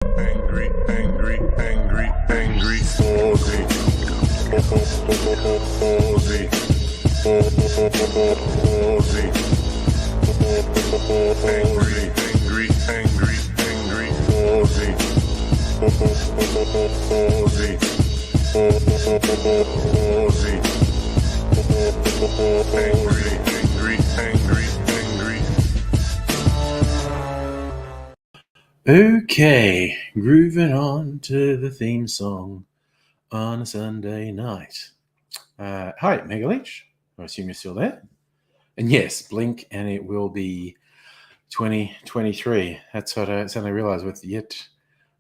Angry, angry, angry, angry, Aussie. Aussie. Aussie. Angry, angry, angry, angry, Aussie. Aussie. Aussie. Angry, angry, angry, angry. Okay, grooving on to the theme song on a Sunday night. Hi, Mega Leech. I assume you're still there. And yes, blink and it will be 2023. That's what I suddenly realized with yet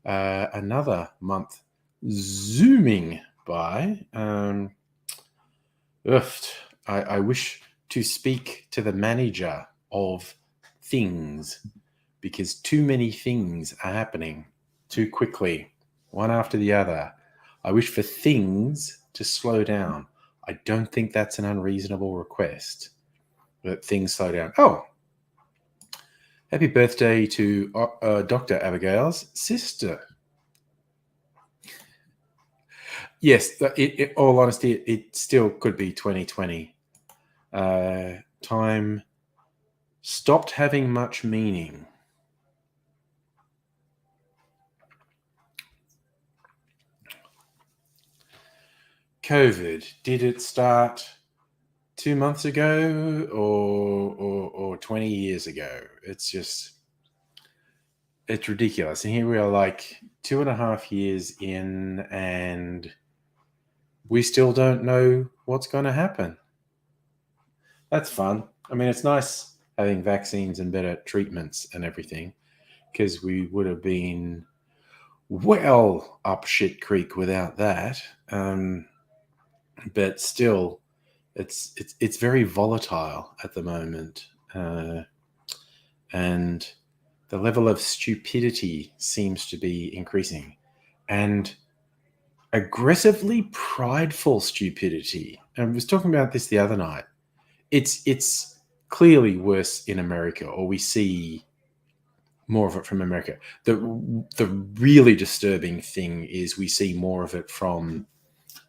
another month zooming by. I wish to speak to the manager of things because too many things are happening too quickly, one after the other. I wish for things to slow down. I don't think that's an unreasonable request, that things slow down. Oh, happy birthday to Dr. Abigail's sister. Yes, in all honesty, it still could be 2020. Time stopped having much meaning. COVID, did it start 2 months ago or 20 years ago? It's ridiculous. And here we are like 2.5 years in and we still don't know what's going to happen. That's fun. I mean, it's nice having vaccines and better treatments and everything because we would have been well up shit creek without that. But still, it's very volatile at the moment, and the level of stupidity seems to be increasing, and aggressively prideful stupidity. And I was talking about this the other night. It's clearly worse in America, or we see more of it from America. The really disturbing thing is we see more of it from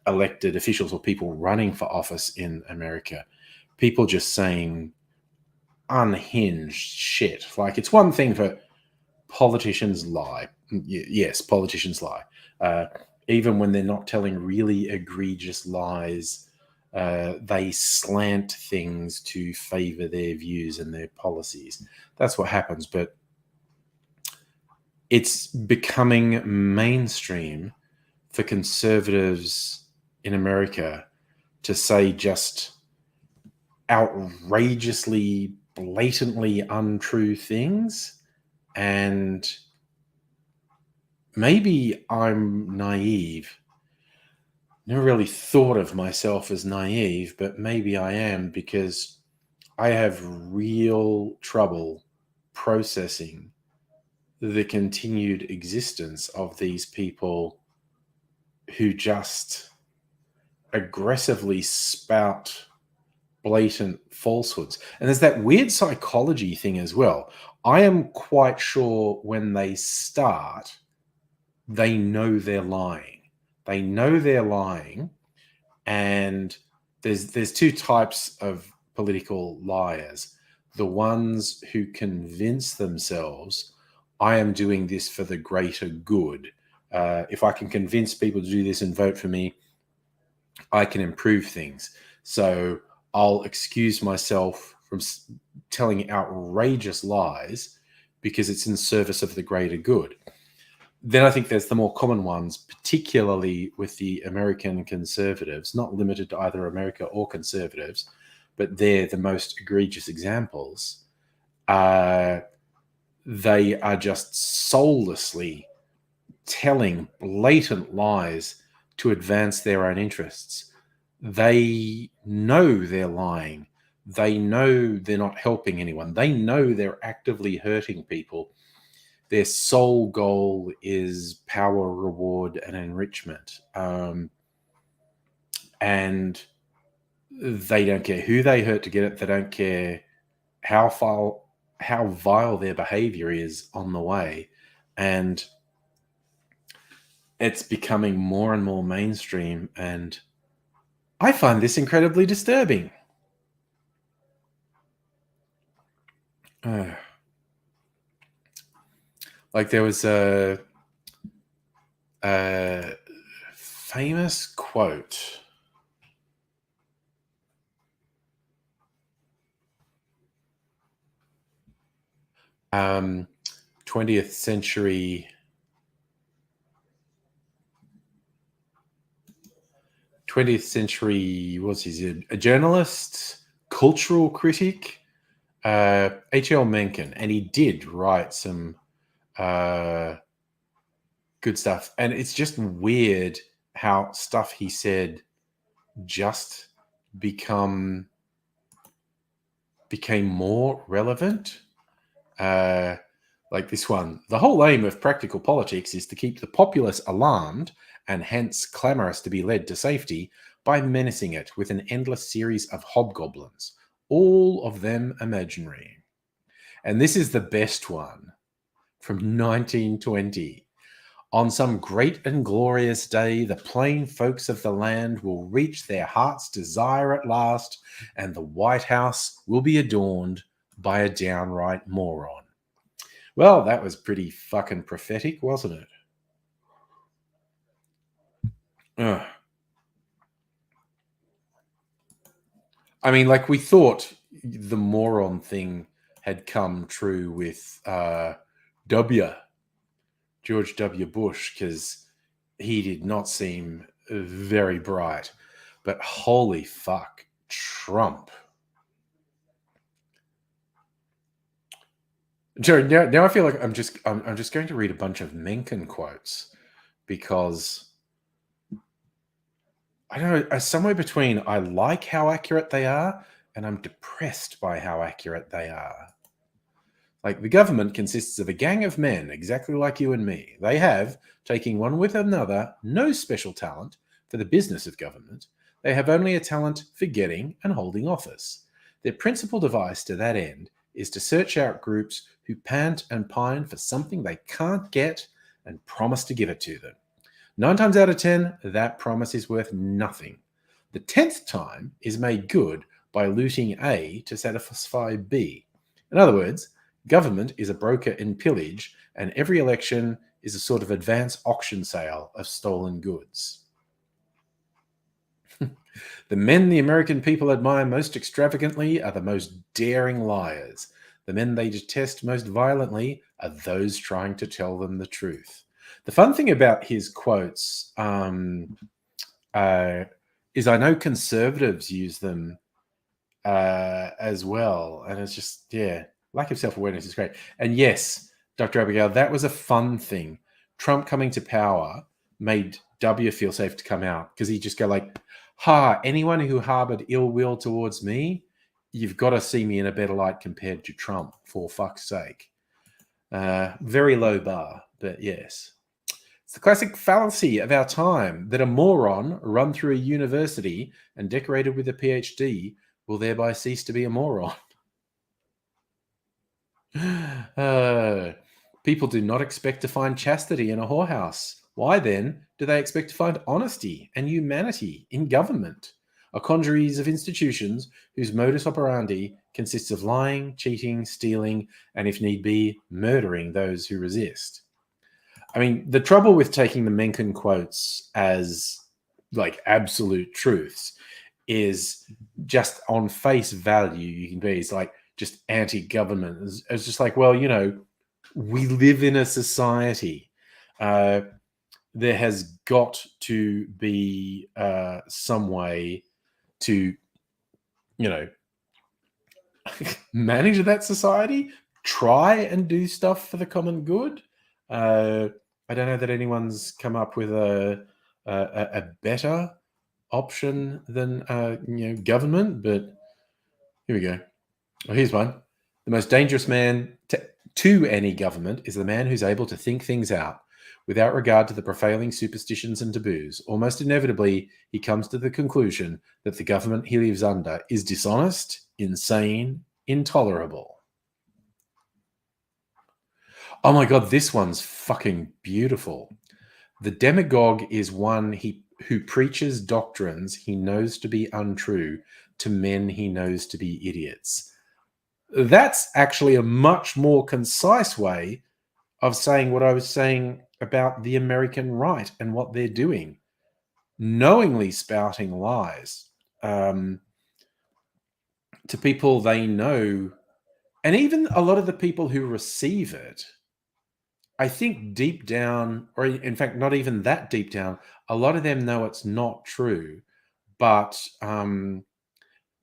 elected officials or people running for office in America. People just saying unhinged shit. Like, it's one thing for politicians lie. Yes, politicians lie. Even when they're not telling really egregious lies, they slant things to favor their views and their policies. That's what happens. But it's becoming mainstream for conservatives in America to say just outrageously, blatantly untrue things. And maybe I'm naive. Never really thought of myself as naive, but maybe I am, because I have real trouble processing the continued existence of these people who just aggressively spout blatant falsehoods. And there's that weird psychology thing as well. I am quite sure when they start, they know they're lying. They know they're lying. And there's two types of political liars. The ones who convince themselves, I am doing this for the greater good. If I can convince people to do this and vote for me, I can improve things. So I'll excuse myself from telling outrageous lies because it's in service of the greater good. Then I think there's the more common ones, particularly with the American conservatives, not limited to either America or conservatives, but they're the most egregious examples. They are just soullessly telling blatant lies to advance their own interests. They know they're lying. They know they're not helping anyone. They know they're actively hurting people. Their sole goal is power, reward, and enrichment. And they don't care who they hurt to get it. They don't care how vile their behavior is on the way. And it's becoming more and more mainstream, and I find this incredibly disturbing. Like there was a famous quote. Um, 20th century. 20th century, what's he? A journalist, cultural critic, H.L. Mencken, and he did write some good stuff. And it's just weird how stuff he said just became more relevant. Like this one. The whole aim of practical politics is to keep the populace alarmed and hence clamorous to be led to safety by menacing it with an endless series of hobgoblins, all of them imaginary. And this is the best one from 1920. On some great and glorious day, the plain folks of the land will reach their heart's desire at last, and the White House will be adorned by a downright moron. Well, that was pretty fucking prophetic, wasn't it? Ugh. I mean, like we thought the moron thing had come true with George W. Bush, because he did not seem very bright. But holy fuck, Trump. Jared, now I feel like I'm just going to read a bunch of Mencken quotes, because I don't know, somewhere between I like how accurate they are and I'm depressed by how accurate they are. Like, the government consists of a gang of men exactly like you and me. They have, taking one with another, no special talent for the business of government. They have only a talent for getting and holding office. Their principal device to that end is to search out groups who pant and pine for something they can't get and promise to give it to them. 9 times out of 10, that promise is worth nothing. The 10th time is made good by looting A to satisfy B. In other words, government is a broker in pillage, and every election is a sort of advance auction sale of stolen goods. The men the American people admire most extravagantly are the most daring liars. The men they detest most violently are those trying to tell them the truth. The fun thing about his quotes is I know conservatives use them as well. And it's just, yeah, lack of self-awareness is great. And yes, Dr. Abigail, that was a fun thing. Trump coming to power made W feel safe to come out, because he'd just go like, anyone who harbored ill will towards me, you've got to see me in a better light compared to Trump, for fuck's sake. Very low bar, but yes. It's the classic fallacy of our time that a moron run through a university and decorated with a PhD will thereby cease to be a moron. People do not expect to find chastity in a whorehouse. Why then do they expect to find honesty and humanity in government? A congeries of institutions whose modus operandi consists of lying, cheating, stealing, and if need be, murdering those who resist. I mean, the trouble with taking the Mencken quotes as like absolute truths is just on face value, you can be, it's like just anti-government. It's just like, well, you know, we live in a society. There has got to be some way to, you know, manage that society, try and do stuff for the common good. I don't know that anyone's come up with a better option than government, but here we go. Well, here's one. The most dangerous man to any government is the man who's able to think things out without regard to the prevailing superstitions and taboos. Almost inevitably, he comes to the conclusion that the government he lives under is dishonest, insane, intolerable. Oh my God, this one's fucking beautiful. The demagogue is one who preaches doctrines he knows to be untrue to men he knows to be idiots. That's actually a much more concise way of saying what I was saying about the American right and what they're doing, knowingly spouting lies to people they know. And even a lot of the people who receive it, I think deep down, or in fact, not even that deep down, a lot of them know it's not true. But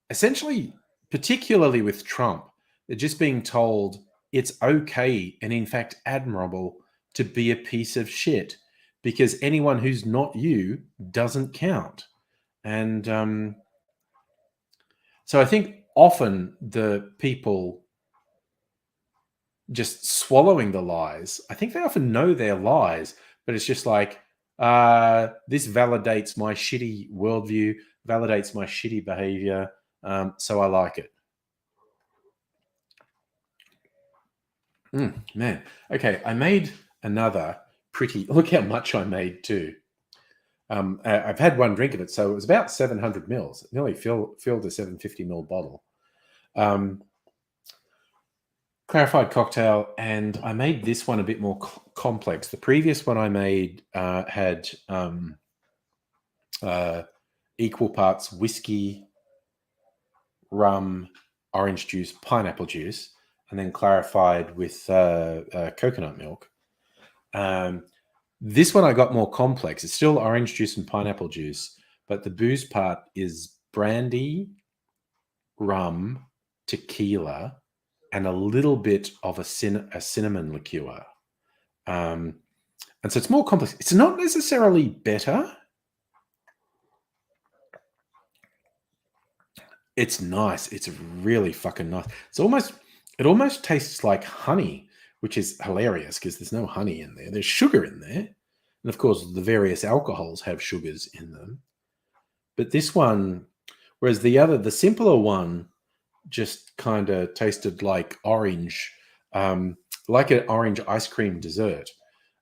essentially, particularly with Trump, they're just being told it's okay and, in fact, admirable to be a piece of shit because anyone who's not you doesn't count. And so I think often the people just swallowing the lies, I think they often know they're lies, but it's just like, this validates my shitty worldview, validates my shitty behavior, so I like it. Man. Okay, I made another pretty, look how much I made too. I've had one drink of it, so it was about 700 mils. It nearly filled a 750 ml bottle. Clarified cocktail, and I made this one a bit more complex. The previous one I made had equal parts whiskey, rum, orange juice, pineapple juice, and then clarified with coconut milk. This one I got more complex. It's still orange juice and pineapple juice, but the booze part is brandy, rum, tequila, and a little bit of a cinnamon liqueur. And so it's more complex. It's not necessarily better. It's nice. It's really fucking nice. It almost tastes like honey, which is hilarious because there's no honey in there. There's sugar in there. And of course, the various alcohols have sugars in them. But this one, whereas the simpler one just kind of tasted like orange, like an orange ice cream dessert,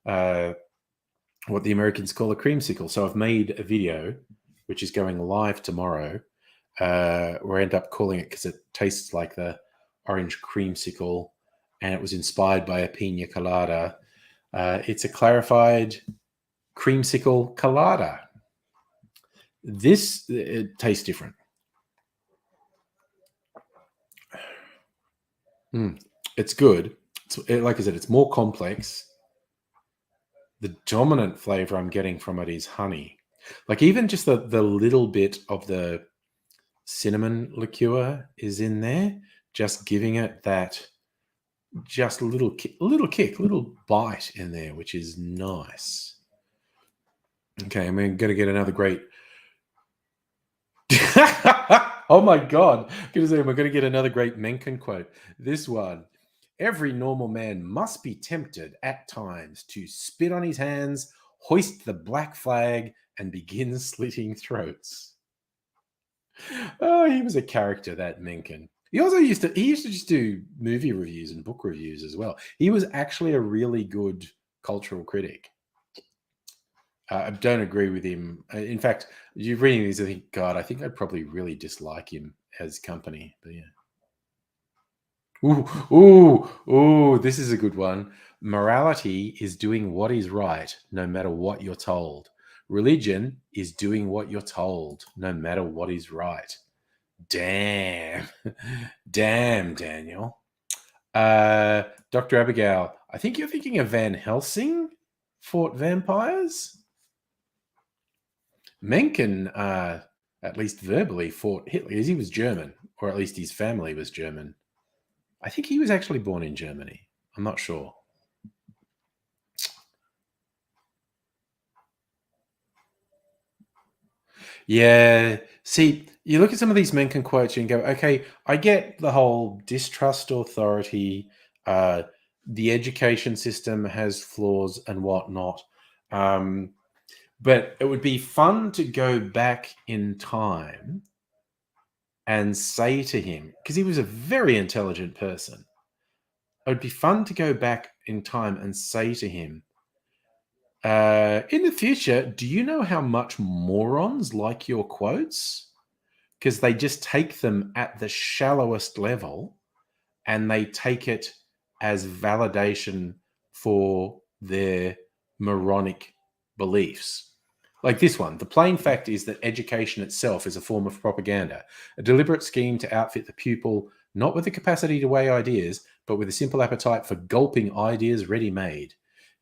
what the Americans call a creamsicle. So I've made a video, which is going live tomorrow, where I end up calling it because it tastes like the orange creamsicle, and it was inspired by a pina colada. It's a clarified creamsicle colada. It tastes different. It's good. Like I said, it's more complex. The dominant flavor I'm getting from it is honey. Like even just the little bit of the cinnamon liqueur is in there, just giving it that just a little kick, little bite in there, which is nice. Okay, I'm going to get another great. Oh my God. We're going to get another great Mencken quote. This one. Every normal man must be tempted at times to spit on his hands, hoist the black flag, and begin slitting throats. Oh, he was a character, that Mencken. He used to just do movie reviews and book reviews as well. He was actually a really good cultural critic. I don't agree with him. In fact, you're reading these, I think, God, I think I'd probably really dislike him as company. But yeah. Ooh, this is a good one. Morality is doing what is right, no matter what you're told. Religion is doing what you're told, no matter what is right. Damn. Damn, Daniel. Dr. Abigail, I think you're thinking of Van Helsing fought vampires? Mencken, at least verbally, fought Hitler because he was German, or at least his family was German. I think he was actually born in Germany. I'm not sure. Yeah. See, you look at some of these Mencken quotes and go, okay, I get the whole distrust authority. The education system has flaws and whatnot. But it would be fun to go back in time and say to him, because he was a very intelligent person, it would be fun to go back in time and say to him, In the future, do you know how much morons like your quotes? Because they just take them at the shallowest level and they take it as validation for their moronic beliefs. Like this one, the plain fact is that education itself is a form of propaganda, a deliberate scheme to outfit the pupil not with the capacity to weigh ideas, but with a simple appetite for gulping ideas ready-made.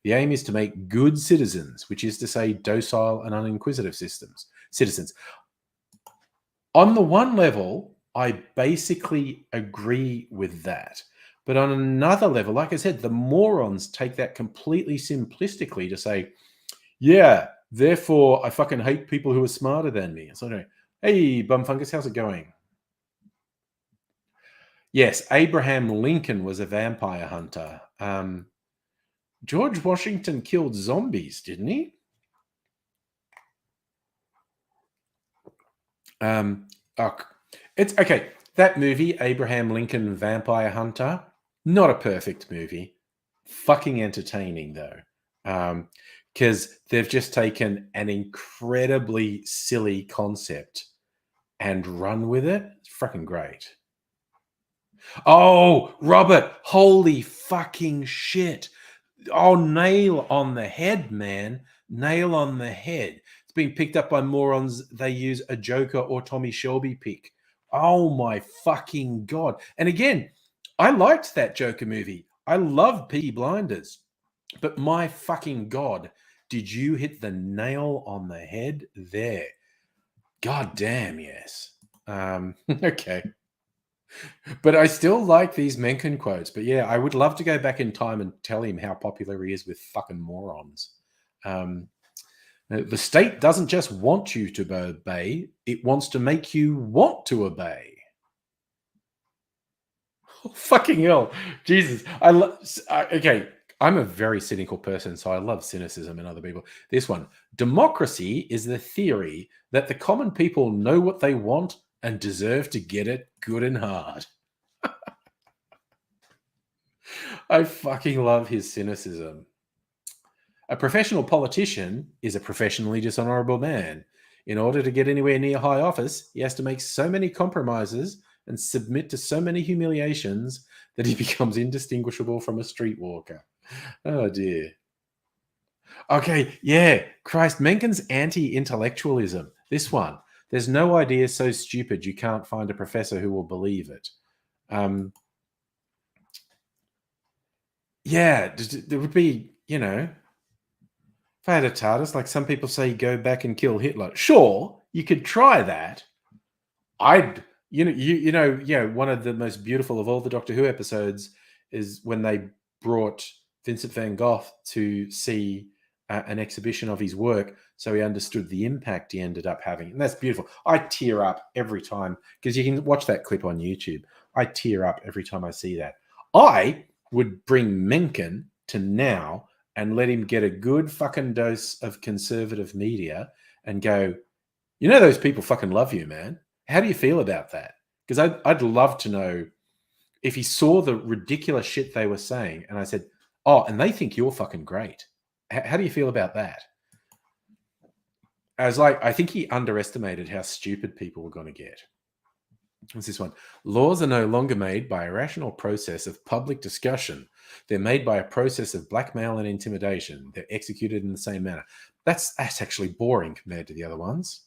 The aim is to make good citizens, which is to say docile and uninquisitive citizens. On the one level, I basically agree with that. But on another level, like I said, the morons take that completely simplistically to say, yeah, therefore I fucking hate people who are smarter than me. So, anyway, hey, Bumfungus, how's it going? Yes, Abraham Lincoln was a vampire hunter. George Washington killed zombies, didn't he? It's okay. That movie, Abraham Lincoln Vampire Hunter, not a perfect movie. Fucking entertaining though. Because they've just taken an incredibly silly concept and run with it. It's fucking great. Oh, Robert, holy fucking shit. Oh, nail on the head, man. Nail on the head. It's been picked up by morons. They use a Joker or Tommy Shelby pick. Oh my fucking God. And again, I liked that Joker movie. I love Peaky Blinders. But my fucking God, did you hit the nail on the head there? God damn, yes. Okay. But I still like these Mencken quotes. But yeah, I would love to go back in time and tell him how popular he is with fucking morons. The state doesn't just want you to obey, it wants to make you want to obey. Oh, fucking hell. Jesus. Okay. I'm a very cynical person, so I love cynicism in other people. This one, democracy is the theory that the common people know what they want and deserve to get it good and hard. I fucking love his cynicism. A professional politician is a professionally dishonorable man. In order to get anywhere near high office, he has to make so many compromises and submit to so many humiliations that he becomes indistinguishable from a streetwalker. Oh dear. Okay, yeah. Christ, Mencken's anti-intellectualism. This one. There's no idea so stupid you can't find a professor who will believe it. Yeah, there would be, if I had a TARDIS, like some people say, go back and kill Hitler. Sure, you could try that. One of the most beautiful of all the Doctor Who episodes is when they brought Vincent van Gogh to see an exhibition of his work, so he understood the impact he ended up having. And that's beautiful. I tear up every time, because you can watch that clip on YouTube. I tear up every time I see that. I would bring Mencken to now and let him get a good fucking dose of conservative media and go, those people fucking love you, man. How do you feel about that? Because I'd love to know if he saw the ridiculous shit they were saying and I said, oh, and they think you're fucking great. How do you feel about that? I was like, I think he underestimated how stupid people were going to get. What's this one? Laws are no longer made by a rational process of public discussion. They're made by a process of blackmail and intimidation. They're executed in the same manner. That's actually boring compared to the other ones.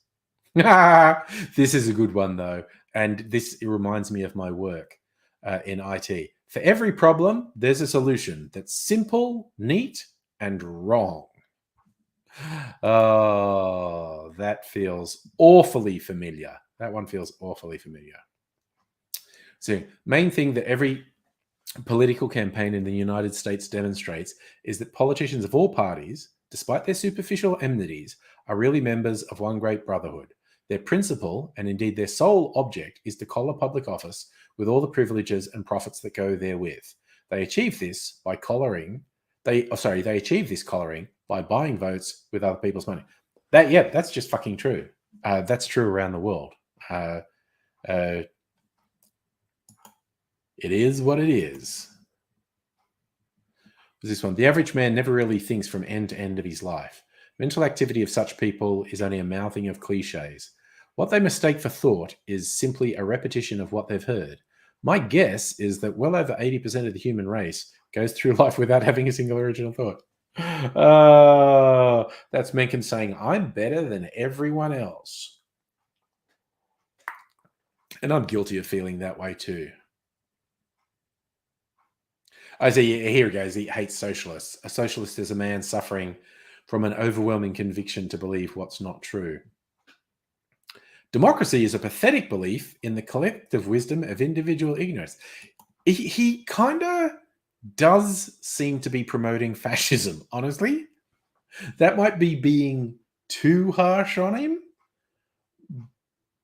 This is a good one, though. And it reminds me of my work in IT. For every problem, there's a solution that's simple, neat, and wrong. Oh, that feels awfully familiar. That one feels awfully familiar. So, main thing that every political campaign in the United States demonstrates is that politicians of all parties, despite their superficial enmities, are really members of one great brotherhood. Their principal, and indeed their sole object, is to collar public office with all the privileges and profits that go therewith. They achieve this by They achieve this collaring by buying votes with other people's money. That's just fucking true. That's true around the world. It is what it is. this one. The average man never really thinks from end to end of his life. Mental activity of such people is only a mouthing of cliches. What they mistake for thought is simply a repetition of what they've heard. My guess is that well over 80% of the human race goes through life without having a single original thought. That's Mencken saying, I'm better than everyone else. And I'm guilty of feeling that way too. I see, here he goes. He hates socialists. A socialist is a man suffering from an overwhelming conviction to believe what's not true. Democracy is a pathetic belief in the collective wisdom of individual ignorance. He kind of does seem to be promoting fascism, honestly. That might be being too harsh on him,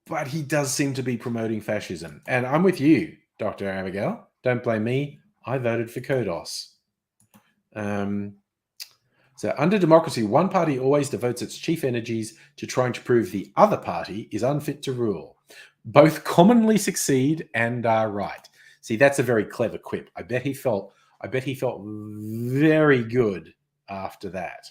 but he does seem to be promoting fascism. And I'm with you, Dr. Abigail. Don't blame me. I voted for Kodos. So under democracy, one party always devotes its chief energies to trying to prove the other party is unfit to rule. Both commonly succeed and are right. See, that's a very clever quip. I bet he felt very good after that.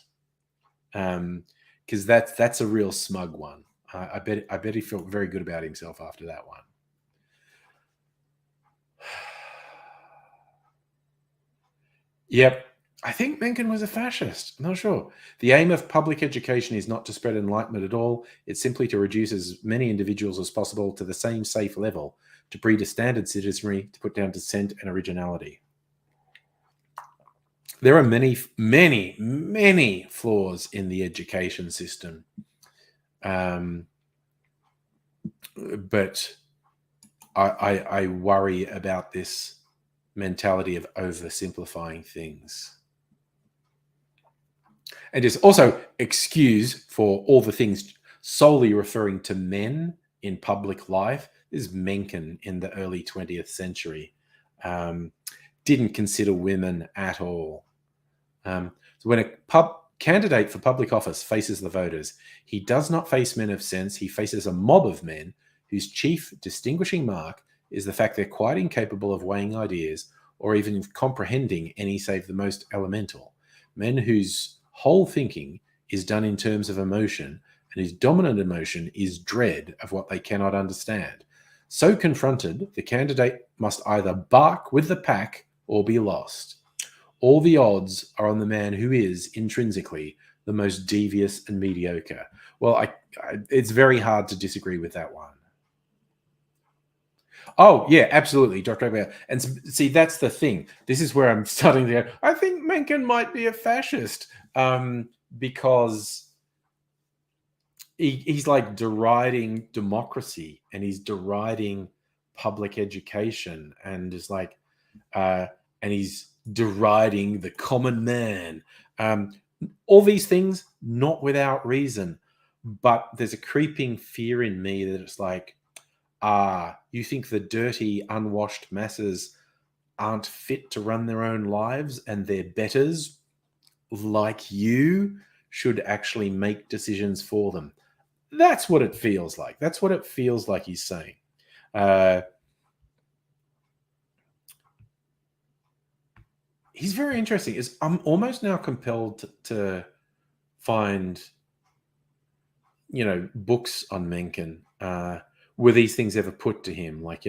Because that's a real smug one. I bet he felt very good about himself after that one. Yep. I think Mencken was a fascist. I'm not sure. The aim of public education is not to spread enlightenment at all. It's simply to reduce as many individuals as possible to the same safe level, to breed a standard citizenry, to put down dissent and originality. There are many, many, many flaws in the education system. But I worry about this mentality of oversimplifying things. And just also excuse for all the things solely referring to men in public life is Mencken in the early 20th century. Didn't consider women at all. So when a candidate for public office faces the voters, he does not face men of sense. He faces a mob of men whose chief distinguishing mark is the fact they're quite incapable of weighing ideas or even comprehending any save the most elemental. Men whose whole thinking is done in terms of emotion, and whose dominant emotion is dread of what they cannot understand. So confronted, the candidate must either bark with the pack or be lost. All the odds are on the man who is, intrinsically, the most devious and mediocre. Well, it's very hard to disagree with that one. Oh, yeah, absolutely, Dr. Abigail. And see, that's the thing. This is where I'm starting to go, I think Mencken might be a fascist because he's like deriding democracy and he's deriding public education and is like, and he's deriding the common man. All these things, not without reason, but there's a creeping fear in me that it's like, you think the dirty, unwashed masses aren't fit to run their own lives and their betters, like you, should actually make decisions for them. That's what it feels like. That's what it feels like he's saying. He's very interesting. I'm almost now compelled to find, books on Mencken. Were these things ever put to him? Like,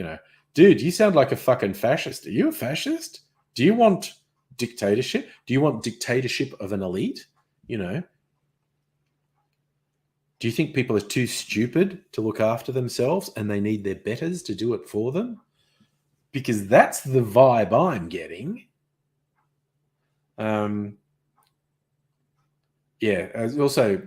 dude, you sound like a fucking fascist. Are you a fascist? Do you want dictatorship? Do you want dictatorship of an elite? Do you think people are too stupid to look after themselves and they need their betters to do it for them? Because that's the vibe I'm getting. Also,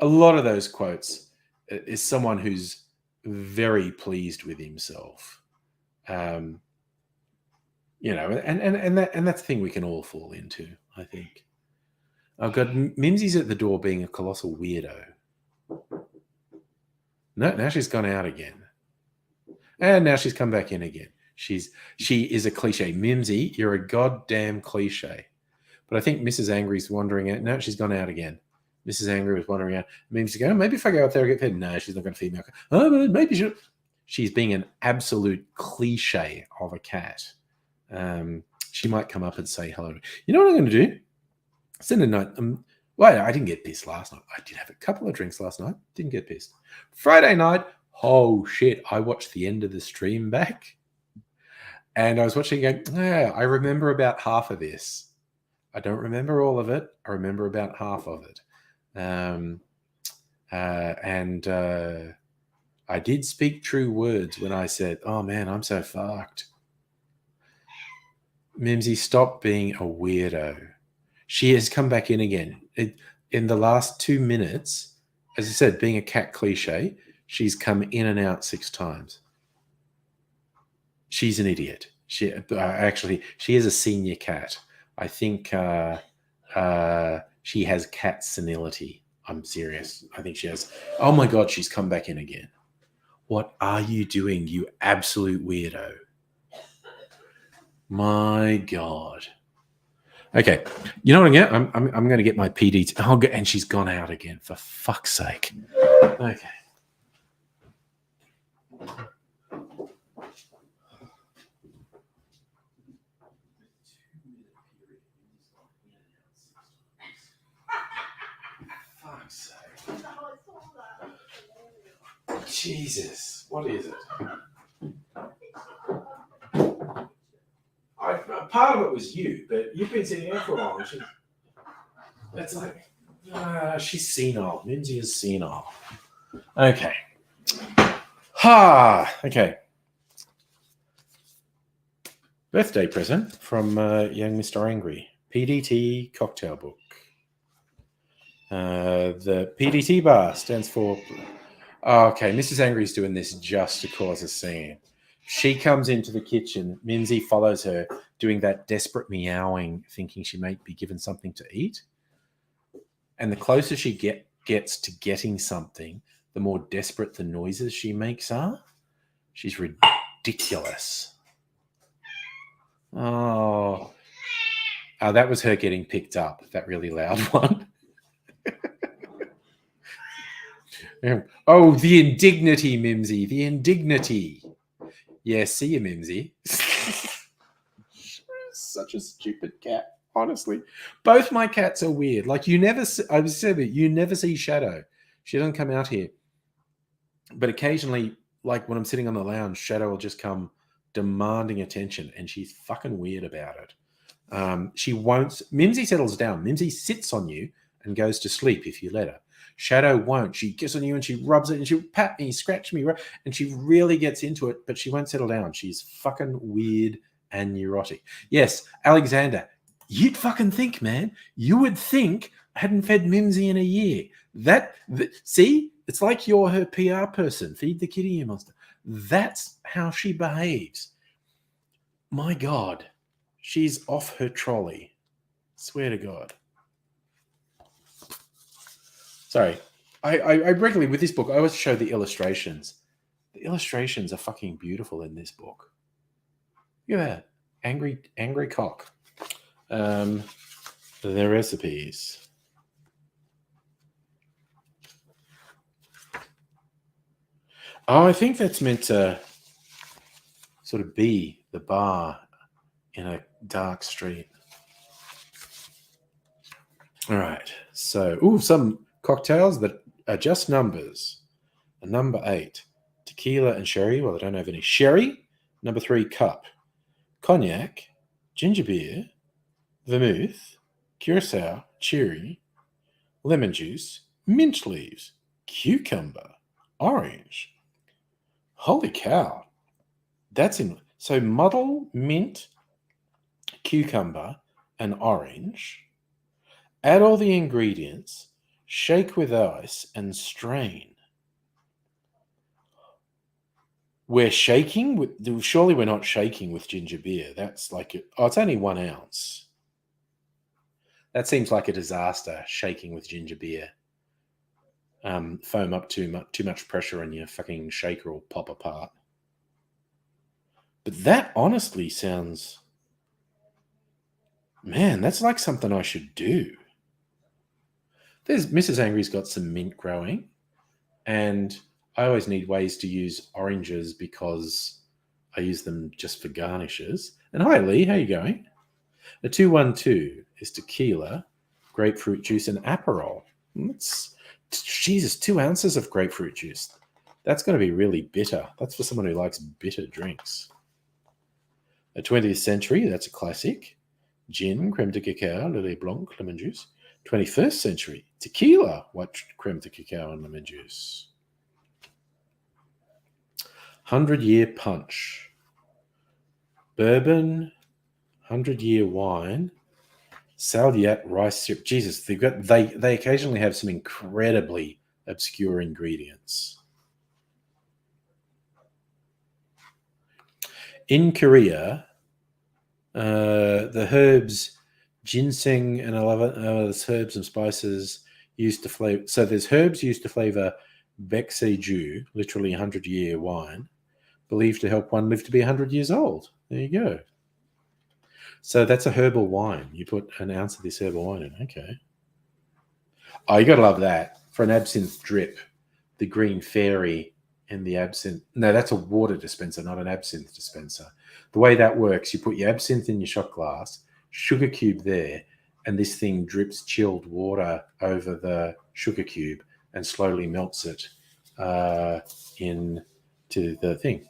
a lot of those quotes is someone who's very pleased with himself. And that's the thing we can all fall into, I think. Oh God, Mimsy's at the door being a colossal weirdo. No, now she's gone out again. And now she's come back in again. She is a cliche. Mimsy, you're a goddamn cliche. But I think Mrs. Angry's wandering out. No, she's gone out again. Mrs. Angry was wandering out. Mimsy's going, maybe if I go out there and get fed. No, she's not going to feed me. Oh, but maybe she'll. She's being an absolute cliche of a cat. She might come up and say hello. You know what I'm going to do? Send a note. Well, I didn't get pissed last night. I did have a couple of drinks last night. Didn't get pissed. Friday night, oh shit! I watched the end of the stream back, and I was watching it going, yeah, I remember about half of this. I don't remember all of it. I remember about half of it. I did speak true words when I said, oh man, I'm so fucked. Mimsy, stop being a weirdo. She has come back in again. In the last 2 minutes, as I said, being a cat cliche, she's come in and out 6 times. She's an idiot. She is a senior cat. I think she has cat senility. I'm serious. I think she has. Oh my God, she's come back in again. What are you doing, you absolute weirdo? My God. Okay, you know what I'm going to get my PD. And she's gone out again, for fuck's sake. Okay. Fuck's sake. Jesus, what is it? Part of it was you, but you've been sitting here for a while. That's like, she's senile. Mimsy is senile. Okay. Okay. Birthday present from young Mr. Angry. PDT cocktail book. The PDT bar stands for... okay, Mrs. Angry's doing this just to cause a scene. She comes into the kitchen. Mimsy follows her, doing that desperate meowing, thinking she might be given something to eat. And the closer she gets to getting something, the more desperate the noises she makes are. She's ridiculous. Oh, that was her getting picked up, that really loud one. Oh, the indignity, Mimsy, the indignity. Yeah, see you, Mimsy. Such a stupid cat, honestly. Both my cats are weird. Like, you never see Shadow. She doesn't come out here. But occasionally, like when I'm sitting on the lounge, Shadow will just come demanding attention, and she's fucking weird about it. She won't. Mimsy settles down. Mimsy sits on you and goes to sleep if you let her. Shadow won't. She gets on you and she rubs it and she'll pat me, scratch me, and she really gets into it, but she won't settle down. She's fucking weird and neurotic. Yes, Alexander, you'd fucking think, man. You would think I hadn't fed Mimsy in a year. See? It's like you're her PR person. Feed the kitty, you monster. That's how she behaves. My God. She's off her trolley. Swear to God. Sorry. I regularly, with this book, I always show the illustrations. The illustrations are fucking beautiful in this book. Look at that. Angry cock. The recipes. Oh, I think that's meant to sort of be the bar in a dark street. All right. So, some cocktails that are just numbers. Number 8, tequila and sherry. Well, I don't have any sherry. Number 3, cup. Cognac, ginger beer, vermouth, curacao, cherry, lemon juice, mint leaves, cucumber, orange. Holy cow. That's in. So muddle, mint, cucumber, and orange. Add all the ingredients, shake with ice, and strain. We're shaking with. Surely we're not shaking with ginger beer. That's like it's only 1 ounce. That seems like a disaster. Shaking with ginger beer. Foam up too much pressure, and your fucking shaker will pop apart. But that honestly sounds. Man, that's like something I should do. There's Mrs. Angry's got some mint growing, and I always need ways to use oranges because I use them just for garnishes. And hi, Lee, how you going? The 212 is tequila, grapefruit juice, and Aperol. It's, Jesus, 2 ounces of grapefruit juice. That's going to be really bitter. That's for someone who likes bitter drinks. A 20th century, that's a classic. Gin, creme de cacao, lillet blanc, lemon juice. 21st century, tequila, white creme de cacao, and lemon juice. 100-year punch. Bourbon, 100-year wine, salviat rice syrup. Jesus, they occasionally have some incredibly obscure ingredients. In Korea, the herbs ginseng and there's herbs and spices used to flavor. So there's herbs used to flavor baekseju, literally 100-year wine, believed to help one live to be 100 years old. There you go. So that's a herbal wine. You put an ounce of this herbal wine in. Okay. Oh, you got to love that. For an absinthe drip, the green fairy and the absinthe. No, that's a water dispenser, not an absinthe dispenser. The way that works, you put your absinthe in your shot glass, sugar cube there, and this thing drips chilled water over the sugar cube and slowly melts it into the thing.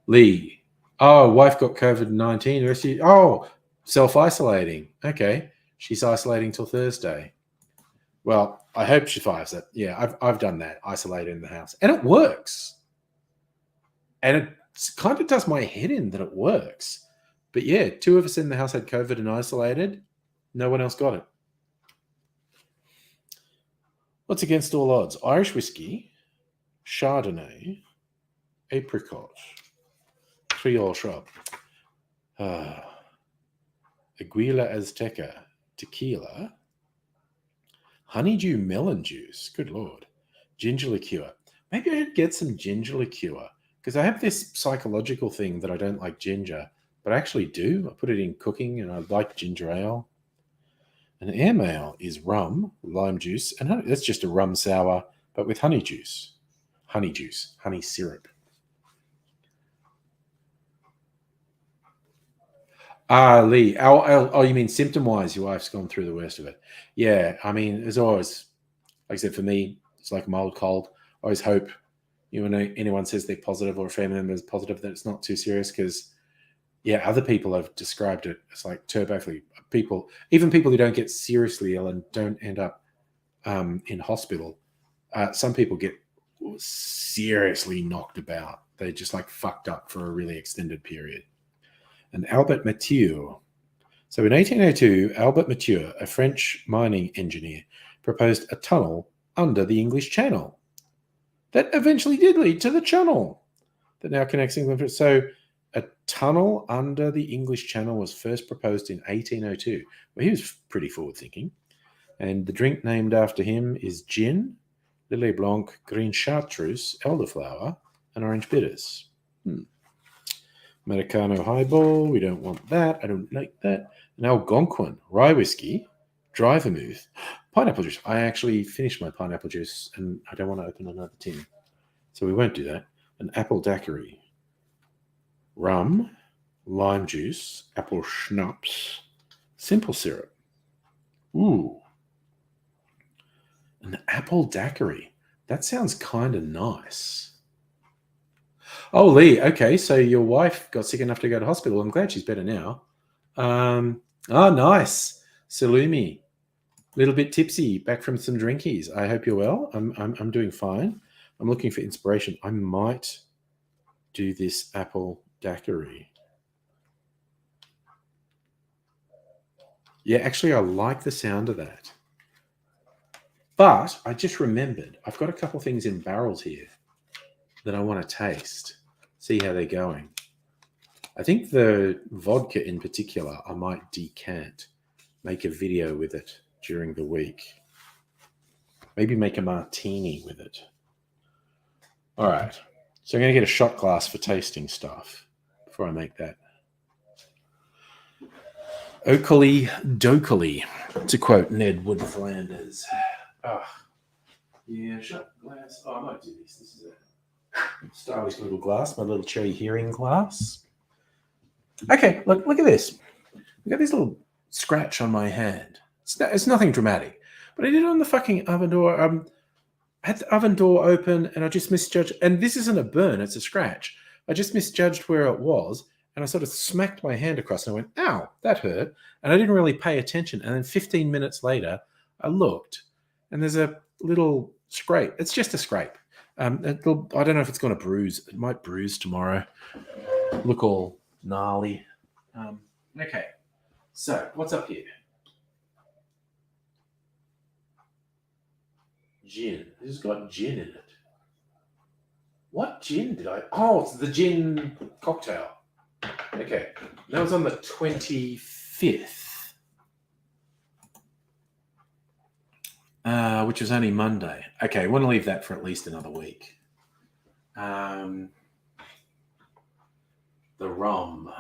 Lee. Oh, wife got COVID-19. Oh, self-isolating. Okay. She's isolating till Thursday. Well, I hope she survives it. Yeah, I've done that, isolated in the house. And it works. And it kind of does my head in that it works. But yeah, 2 of us in the house had COVID and isolated. No one else got it. What's against all odds? Irish whiskey, Chardonnay, apricot, Creole shrub, Aguila Azteca, tequila, honeydew melon juice, good Lord, ginger liqueur. Maybe I should get some ginger liqueur because I have this psychological thing that I don't like ginger, but I actually do. I put it in cooking and I like ginger ale. An air ale is rum, lime juice, and honey. That's just a rum sour, but with honey juice, honey syrup. Lee. Oh, you mean symptom-wise, your wife's gone through the worst of it. Yeah, I mean, there's always, like I said, for me, it's like a mild cold. I always hope, when anyone says they're positive or a family member is positive, that it's not too serious because, yeah, other people have described it as like turbo flu. Even people who don't get seriously ill and don't end up in hospital, some people get seriously knocked about. They're just like fucked up for a really extended period. And Albert Mathieu. So in 1802, Albert Mathieu, a French mining engineer, proposed a tunnel under the English Channel that eventually did lead to the channel that now connects England. So a tunnel under the English Channel was first proposed in 1802. Well, he was pretty forward-thinking. And the drink named after him is gin, lillet blanc, green chartreuse, elderflower, and orange bitters. Americano highball, we don't want that. I don't like that. An Algonquin rye whiskey, dry vermouth, pineapple juice. I actually finished my pineapple juice and I don't want to open another tin. So we won't do that. An apple daiquiri, rum, lime juice, apple schnapps, simple syrup. Ooh. An apple daiquiri. That sounds kind of nice. Oh, Lee. Okay, so your wife got sick enough to go to hospital. I'm glad she's better now. Nice. Salumi. Little bit tipsy, back from some drinkies. I hope you're well. I'm doing fine. I'm looking for inspiration. I might do this apple daiquiri. Yeah, actually, I like the sound of that. But I just remembered I've got a couple things in barrels here that I want to taste, see how they're going. I think the vodka in particular, I might decant, make a video with it during the week. Maybe make a martini with it. All right. So I'm going to get a shot glass for tasting stuff before I make that. Oakley dokley, to quote Ned Wood Flanders. Yeah, shot glass. I might do this. This is a stylish little glass, my little cherry hearing glass. Okay, look at this. We've got these little scratch on my hand. It's nothing dramatic, but I did it on the fucking oven door. I had the oven door open, and I just misjudged. And this isn't a burn; it's a scratch. I just misjudged where it was, and I sort of smacked my hand across, and I went, "Ow, that hurt!" And I didn't really pay attention. And then 15 minutes later, I looked, and there's a little scrape. It's just a scrape. I don't know if it's going to bruise. It might bruise tomorrow. Look all gnarly. Okay, so what's up here? Gin. This has got gin in it. What gin did I... Oh, it's the gin cocktail. Okay, that was on the 25th. Which was only Monday. Okay, I want to leave that for at least another week. The rum.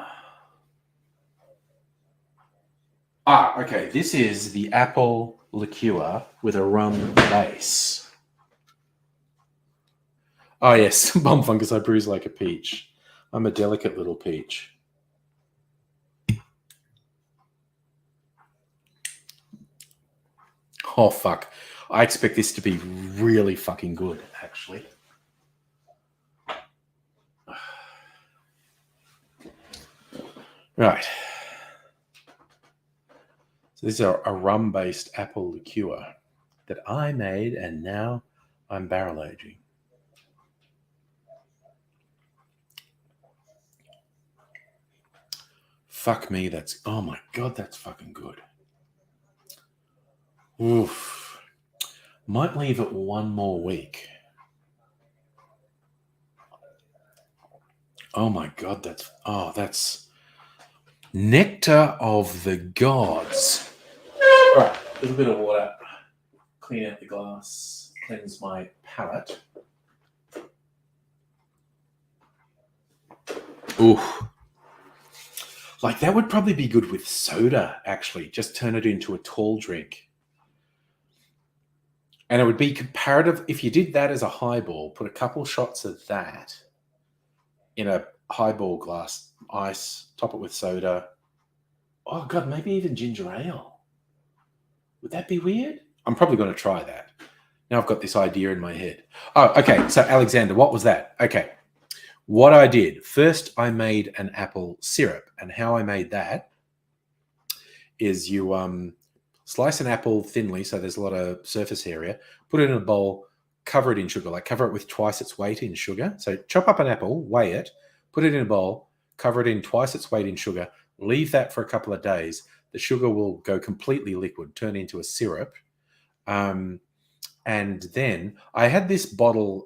Okay. This is the apple liqueur with a rum base. Oh, yes. Bum fungus, I bruise like a peach. I'm a delicate little peach. Oh, fuck. I expect this to be really fucking good, actually. Right. So this is a rum-based apple liqueur that I made, and now I'm barrel aging. Fuck me, that's... Oh my God, that's fucking good. Oof. Might leave it one more week. Oh my God, that's nectar of the gods. All right, a little bit of water. Clean out the glass. Cleanse my palate. Ooh. Like, that would probably be good with soda, actually. Just turn it into a tall drink. And it would be comparative. If you did that as a highball, put a couple shots of that in a highball glass, ice, top it with soda. Oh, God, maybe even ginger ale. Would that be weird? I'm probably going to try that. Now I've got this idea in my head. Oh, okay. So, Alexander, what was that? Okay. What I did, first I made an apple syrup. And how I made that is you slice an apple thinly, so there's a lot of surface area, put it in a bowl, cover it in sugar, like cover it with twice its weight in sugar. So chop up an apple, weigh it, put it in a bowl, cover it in twice its weight in sugar, leave that for a couple of days. The sugar will go completely liquid, turn into a syrup. And then I had this bottle,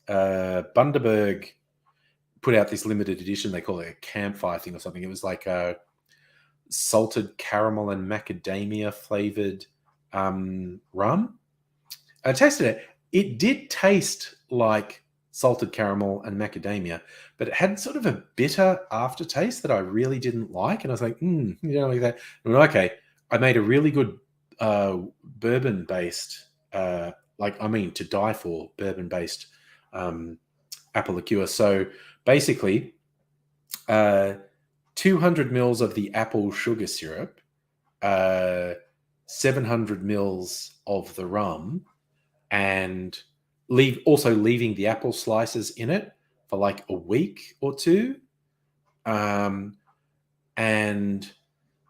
Bundaberg put out this limited edition. They call it a campfire thing or something. It was like a salted caramel and macadamia flavored rum. I tasted it. It did taste like salted caramel and macadamia, but it had sort of a bitter aftertaste that I really didn't like. And I was like, you don't like that? And okay, I made a really good bourbon-based, to die for bourbon-based apple liqueur. So basically, 200 mils of the apple sugar syrup, 700 mils of the rum, and leaving the apple slices in it for like a week or two. And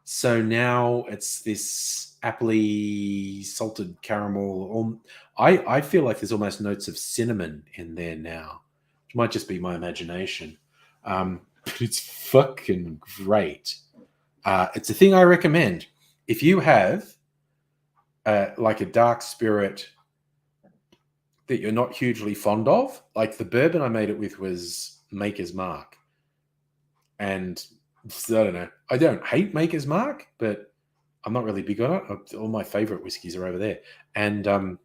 so now it's this appley salted caramel. I feel like there's almost notes of cinnamon in there now. It might just be my imagination. But it's fucking great. It's a thing I recommend. If you have like a dark spirit that you're not hugely fond of, like the bourbon I made it with was Maker's Mark. And I don't know. I don't hate Maker's Mark, but I'm not really big on it. All my favorite whiskeys are over there. And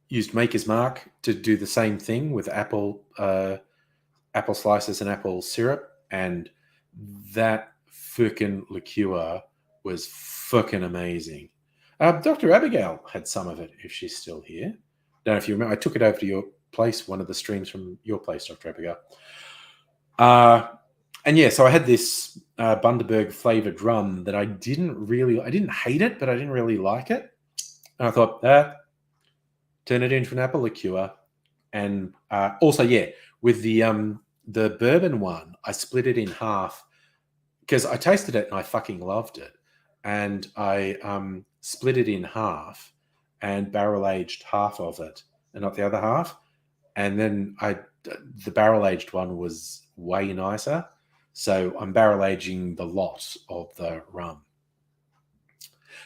used Maker's Mark to do the same thing with apple slices and apple syrup, and that fucking liqueur was fucking amazing. Dr. Abigail had some of it, if she's still here. Don't know if you remember. I took it over to your place, one of the streams from your place, Dr. Abigail. And yeah, so I had this Bundaberg flavored rum that I didn't hate it, but I didn't really like it. And I thought, turn it into an apple liqueur. And also, yeah, with the bourbon one, I split it in half because I tasted it and I fucking loved it. And I split it in half and barrel aged half of it and not the other half. And then the barrel aged one was way nicer. So I'm barrel aging the lot of the rum.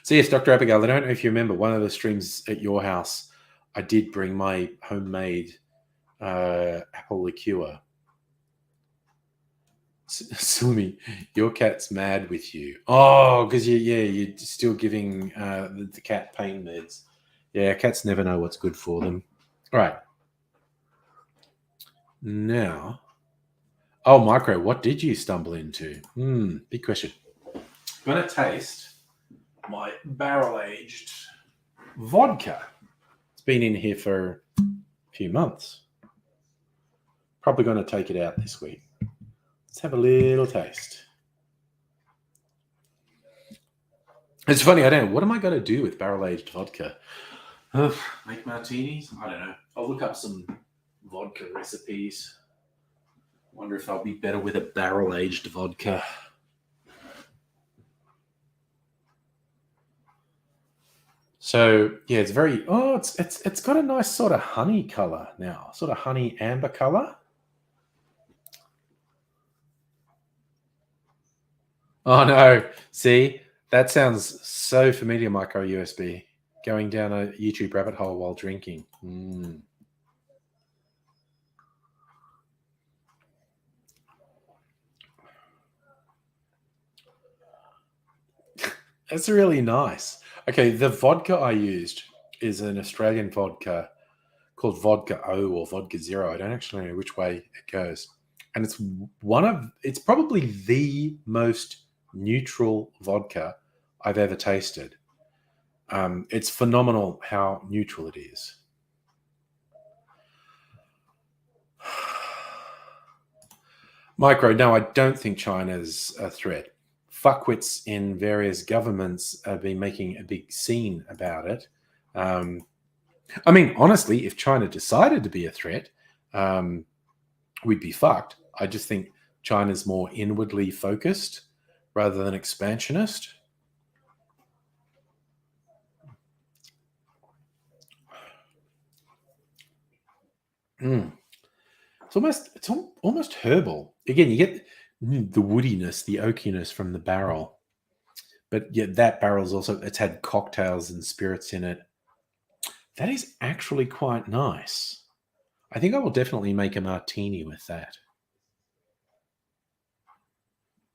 So yes, Dr. Abigail, I don't know if you remember one of the streams at your house, I did bring my homemade apple liqueur. Sumi, your cat's mad with you. Oh, because you're still giving the cat pain meds. Yeah, cats never know what's good for them. All right. Now, oh, Micro, what did you stumble into? Big question. I'm going to taste my barrel aged vodka. It's been in here for a few months. Probably going to take it out this week. Let's have a little taste. It's funny, I don't know. What am I going to do with barrel aged vodka? Make martinis? I don't know. I'll look up some vodka recipes. Wonder if I'll be better with a barrel aged vodka. So yeah, it's very it's got a nice sort of honey color now, sort of honey amber color. Oh no! See, that sounds so familiar. Micro USB going down a YouTube rabbit hole while drinking. That's really nice. Okay, the vodka I used is an Australian vodka called Vodka O or Vodka Zero. I don't actually know which way it goes. And it's probably the most neutral vodka I've ever tasted. It's phenomenal how neutral it is. Micro, no, I don't think China's a threat. Fuckwits in various governments have been making a big scene about it. I mean, honestly, if China decided to be a threat, we'd be fucked. I just think China's more inwardly focused rather than expansionist. It's almost herbal. Again, you get the woodiness, the oakiness from the barrel, but yet that barrel's also it's had cocktails and spirits in it. That is actually quite nice. I think I will definitely make a martini with that.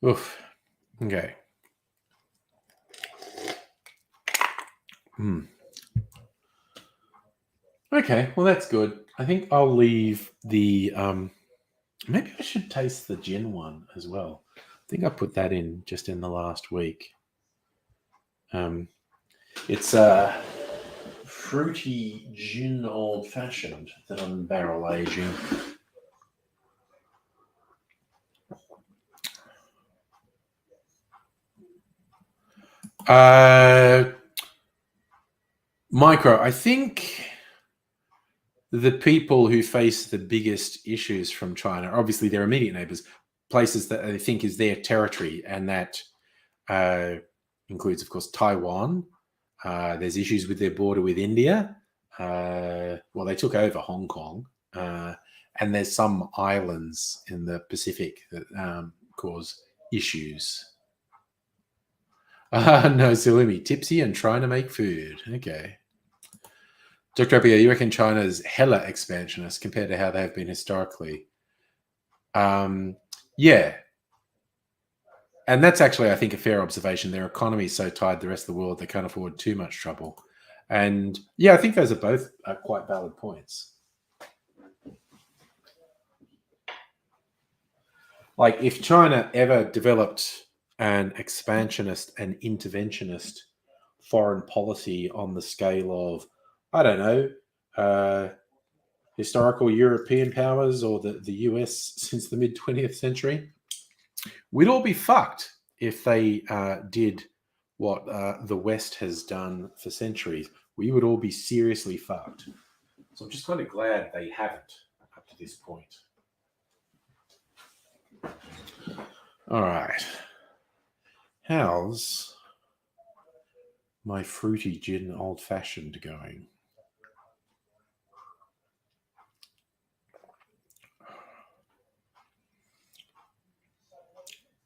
Oof. Okay. Okay, well that's good. I think I'll leave the maybe I should taste the gin one as well. I think I put that in just in the last week. It's a fruity gin old fashioned that I'm barrel aging. Micro, I think the people who face the biggest issues from China, obviously their immediate neighbors, places that they think is their territory, and that includes, of course, Taiwan. There's issues with their border with India. Well, they took over Hong Kong, and there's some islands in the Pacific that cause issues. No, Salumi, tipsy and trying to make food. Okay. Dr. Appia, you reckon China's hella expansionist compared to how they have been historically? Yeah. And that's actually, I think, a fair observation. Their economy is so tied the rest of the world, they can't afford too much trouble. And yeah, I think those are both quite valid points. Like, if China ever developed an expansionist and interventionist foreign policy on the scale of, I don't know, historical European powers or the US since the mid 20th century, We'd all be fucked if they did what the West has done for centuries. We would all be seriously fucked. So I'm just kind of glad they haven't up to this point. All right. How's my fruity gin old fashioned going?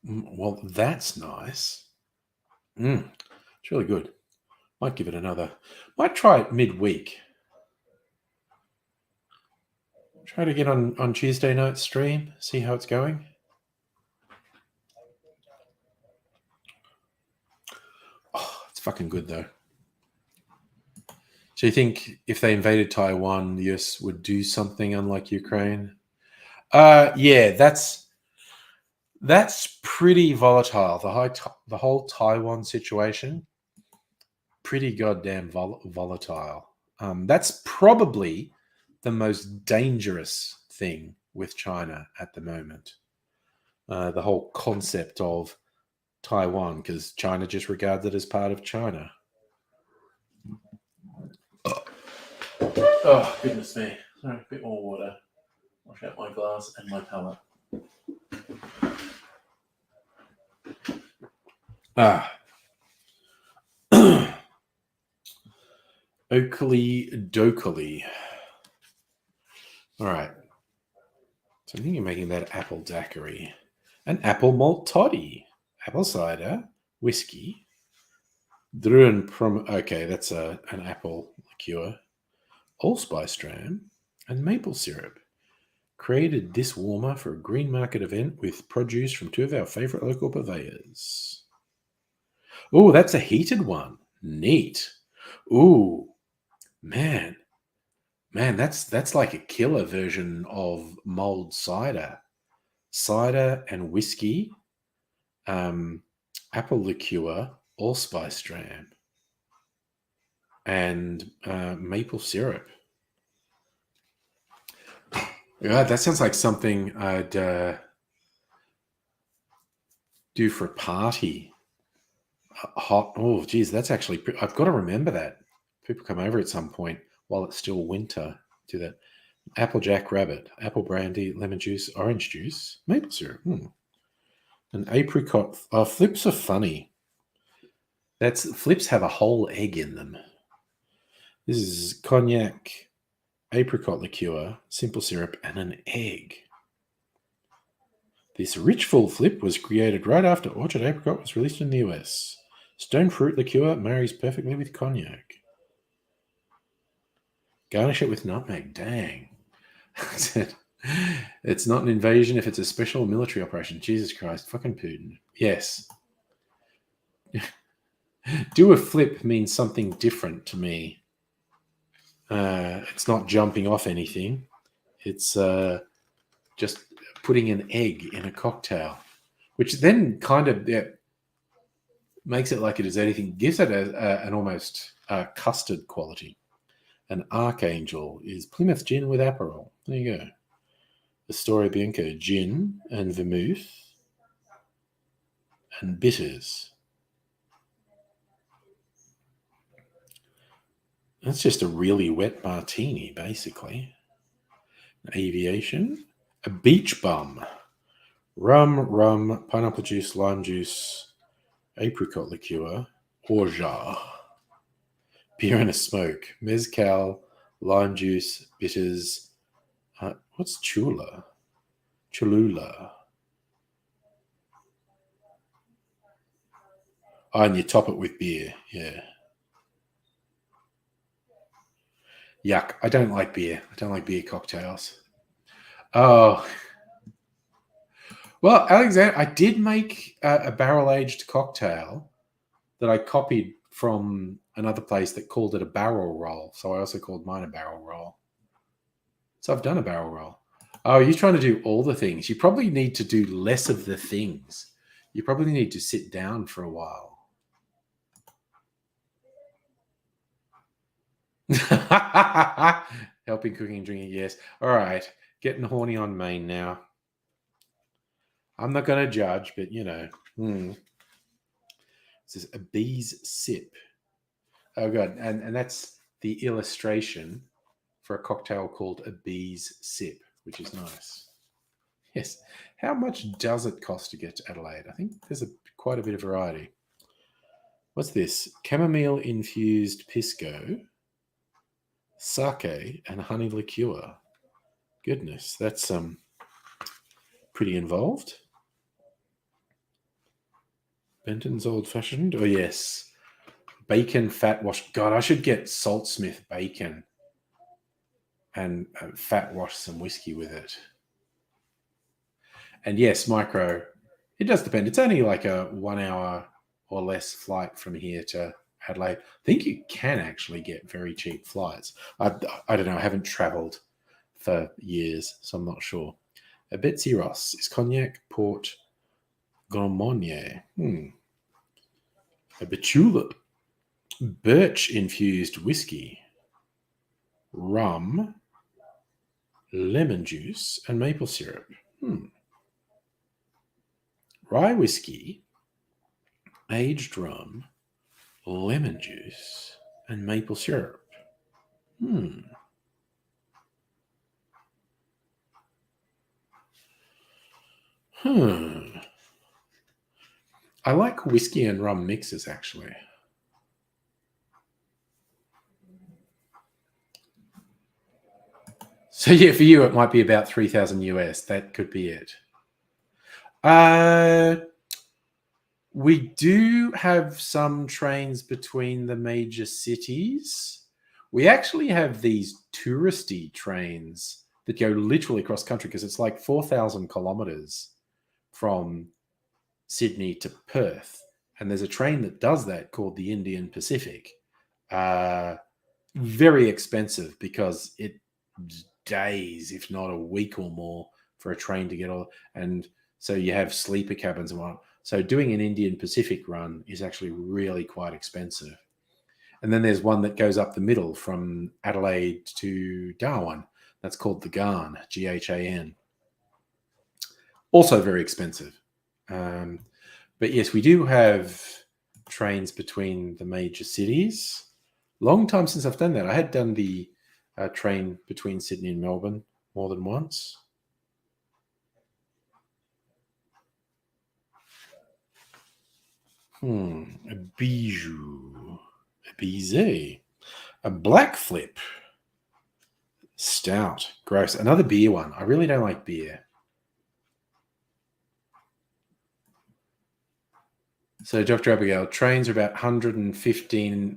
Well, that's nice. It's really good. Might give it another. Might try it midweek. Try to get on Tuesday night stream. See how it's going. Oh, it's fucking good though. So you think if they invaded Taiwan, the US would do something unlike Ukraine? Yeah, that's pretty volatile. The whole Taiwan situation, pretty goddamn volatile. That's probably the most dangerous thing with China at the moment. The whole concept of Taiwan, because China just regards it as part of China. Oh, goodness me. Sorry, a bit more water. Wash out my glass and my palate. Oakley Dokley. All right. So I think you're making that apple daiquiri. An apple malt toddy. Apple cider. Whiskey. Druin prom. Okay, that's an apple liqueur. Allspice dram. And maple syrup. Created this warmer for a green market event with produce from two of our favourite local purveyors. Oh, that's a heated one. Neat. Ooh, man, that's like a killer version of mulled cider. Cider and whiskey, apple liqueur, allspice dram, and maple syrup. Yeah, that sounds like something I'd do for a party. Hot. Oh, geez, that's actually. I've got to remember that. People come over at some point while it's still winter. Do that. Applejack rabbit, apple brandy, lemon juice, orange juice, maple syrup, an apricot. Oh, flips are funny. Flips have a whole egg in them. This is cognac, apricot liqueur, simple syrup, and an egg. This rich full flip was created right after Orchard Apricot was released in the US. Stone fruit liqueur marries perfectly with cognac. Garnish it with nutmeg. Dang. It's not an invasion if it's a special military operation. Jesus Christ. Fucking Putin. Yes. Do a flip means something different to me. It's not jumping off anything. It's just putting an egg in a cocktail, which then kind of makes it like it is anything, gives it an almost custard quality. An archangel is Plymouth gin with Aperol. There you go. Astoria Bianca gin and vermouth and bitters. That's just a really wet martini, basically. Aviation. A beach bum. Rum, pineapple juice, lime juice, apricot liqueur, orgeat. Beer and a smoke. Mezcal, lime juice, bitters. What's chula? Cholula. Oh, and you top it with beer. Yeah. Yuck. I don't like beer. I don't like beer cocktails. Oh. Well, Alexander, I did make a barrel-aged cocktail that I copied from another place that called it a barrel roll. So I also called mine a barrel roll. So I've done a barrel roll. Oh, you're trying to do all the things. You probably need to do less of the things. You probably need to sit down for a while. Helping cooking and drinking, yes. All right. Getting horny on Maine now. I'm not going to judge, but This is a bee's sip. Oh, God. And that's the illustration for a cocktail called a bee's sip, which is nice. Yes. How much does it cost to get to Adelaide? I think there's quite a bit of variety. What's this? Chamomile infused pisco, sake, and honey liqueur. Goodness, that's pretty involved. Benton's old fashioned. Oh yes, bacon fat wash. God, I should get Saltsmith bacon and fat wash some whiskey with it. And yes, micro. It does depend. It's only like a 1 hour or less flight from here to Adelaide. I think you can actually get very cheap flights. I don't know. I haven't travelled for years, so I'm not sure. A Betsy Ross is cognac, port, Grand Marnier. A Betulip, birch infused whiskey, rum, lemon juice, and maple syrup. Rye whiskey, aged rum, lemon juice, and maple syrup. I like whiskey and rum mixes, actually. So yeah, for you, it might be about 3,000 US. That could be it. We do have some trains between the major cities. We actually have these touristy trains that go literally across country because it's like 4,000 kilometers from Sydney to Perth. And there's a train that does that called the Indian Pacific. Very expensive because it days, if not a week or more, for a train to get all. And so you have sleeper cabins and whatnot. So doing an Indian Pacific run is actually really quite expensive. And then there's one that goes up the middle from Adelaide to Darwin. That's called the Ghan, Ghan. Also very expensive. But yes, we do have trains between the major cities. Long time since I've done that. I had done the train between Sydney and Melbourne more than once. A bijou, a bizet, a black flip, stout, gross. Another beer one. I really don't like beer. So, Dr. Abigail, trains are about $115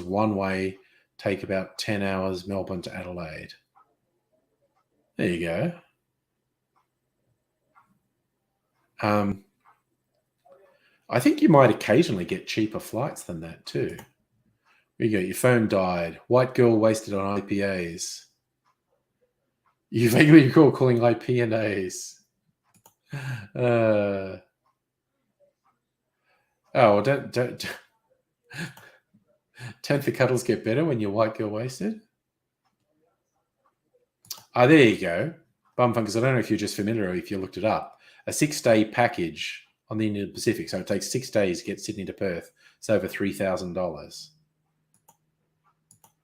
one way, take about 10 hours, Melbourne to Adelaide. There you go. I think you might occasionally get cheaper flights than that too. Here you go. Your phone died. White girl wasted on IPAs. You vaguely recall calling IPNAs. Oh, don't the cuddles get better when you're white girl wasted? There you go. Bum Funkers, I don't know if you're just familiar or if you looked it up. A 6-day package on the Indian Pacific. So it takes 6 days to get Sydney to Perth. It's over $3,000.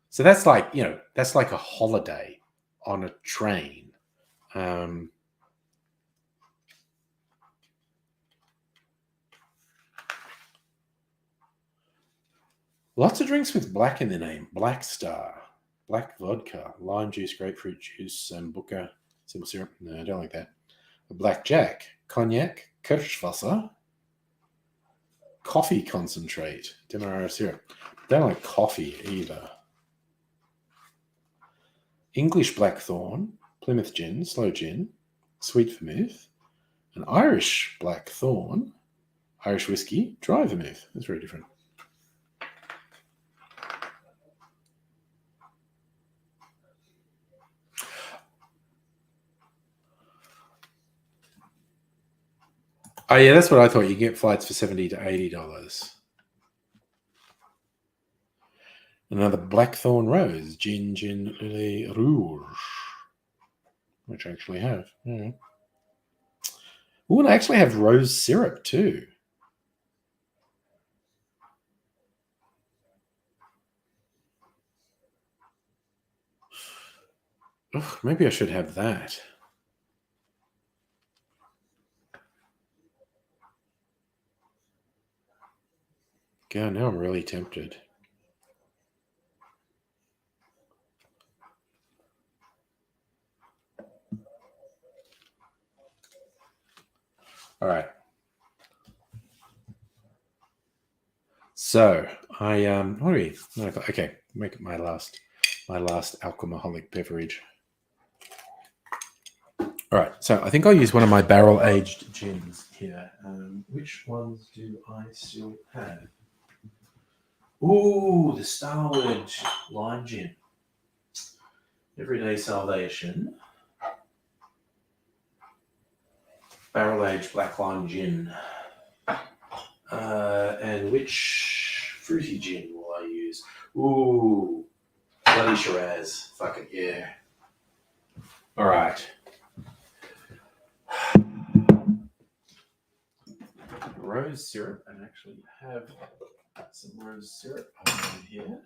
So that's like, that's like a holiday on a train. Lots of drinks with black in the name. Black Star, black vodka, lime juice, grapefruit juice, sambuca, simple syrup. No, I don't like that. A black Jack, cognac, Kirschwasser, coffee concentrate, Demerara syrup. Don't like coffee either. English Blackthorn, Plymouth Gin, Slow Gin, Sweet Vermouth, an Irish Blackthorn, Irish Whiskey, Dry Vermouth. That's very different. Oh yeah, that's what I thought. You get flights for $70 to $80. Another Blackthorn Rose, Gin Rouge, which I actually have. Yeah. Oh, and I actually have rose syrup too. Ugh, maybe I should have that. God, now I'm really tempted. All right. So I what are we? Okay, make it my last alcoholic beverage. All right, so I think I'll use one of my barrel aged gins here. Which ones do I still have? Ooh, the Starward Lime Gin. Everyday Salvation. Barrel aged black lime gin. And which fruity gin will I use? Ooh, bloody Shiraz. Fuck it, yeah. All right. Rose syrup, and actually have some rose syrup over here.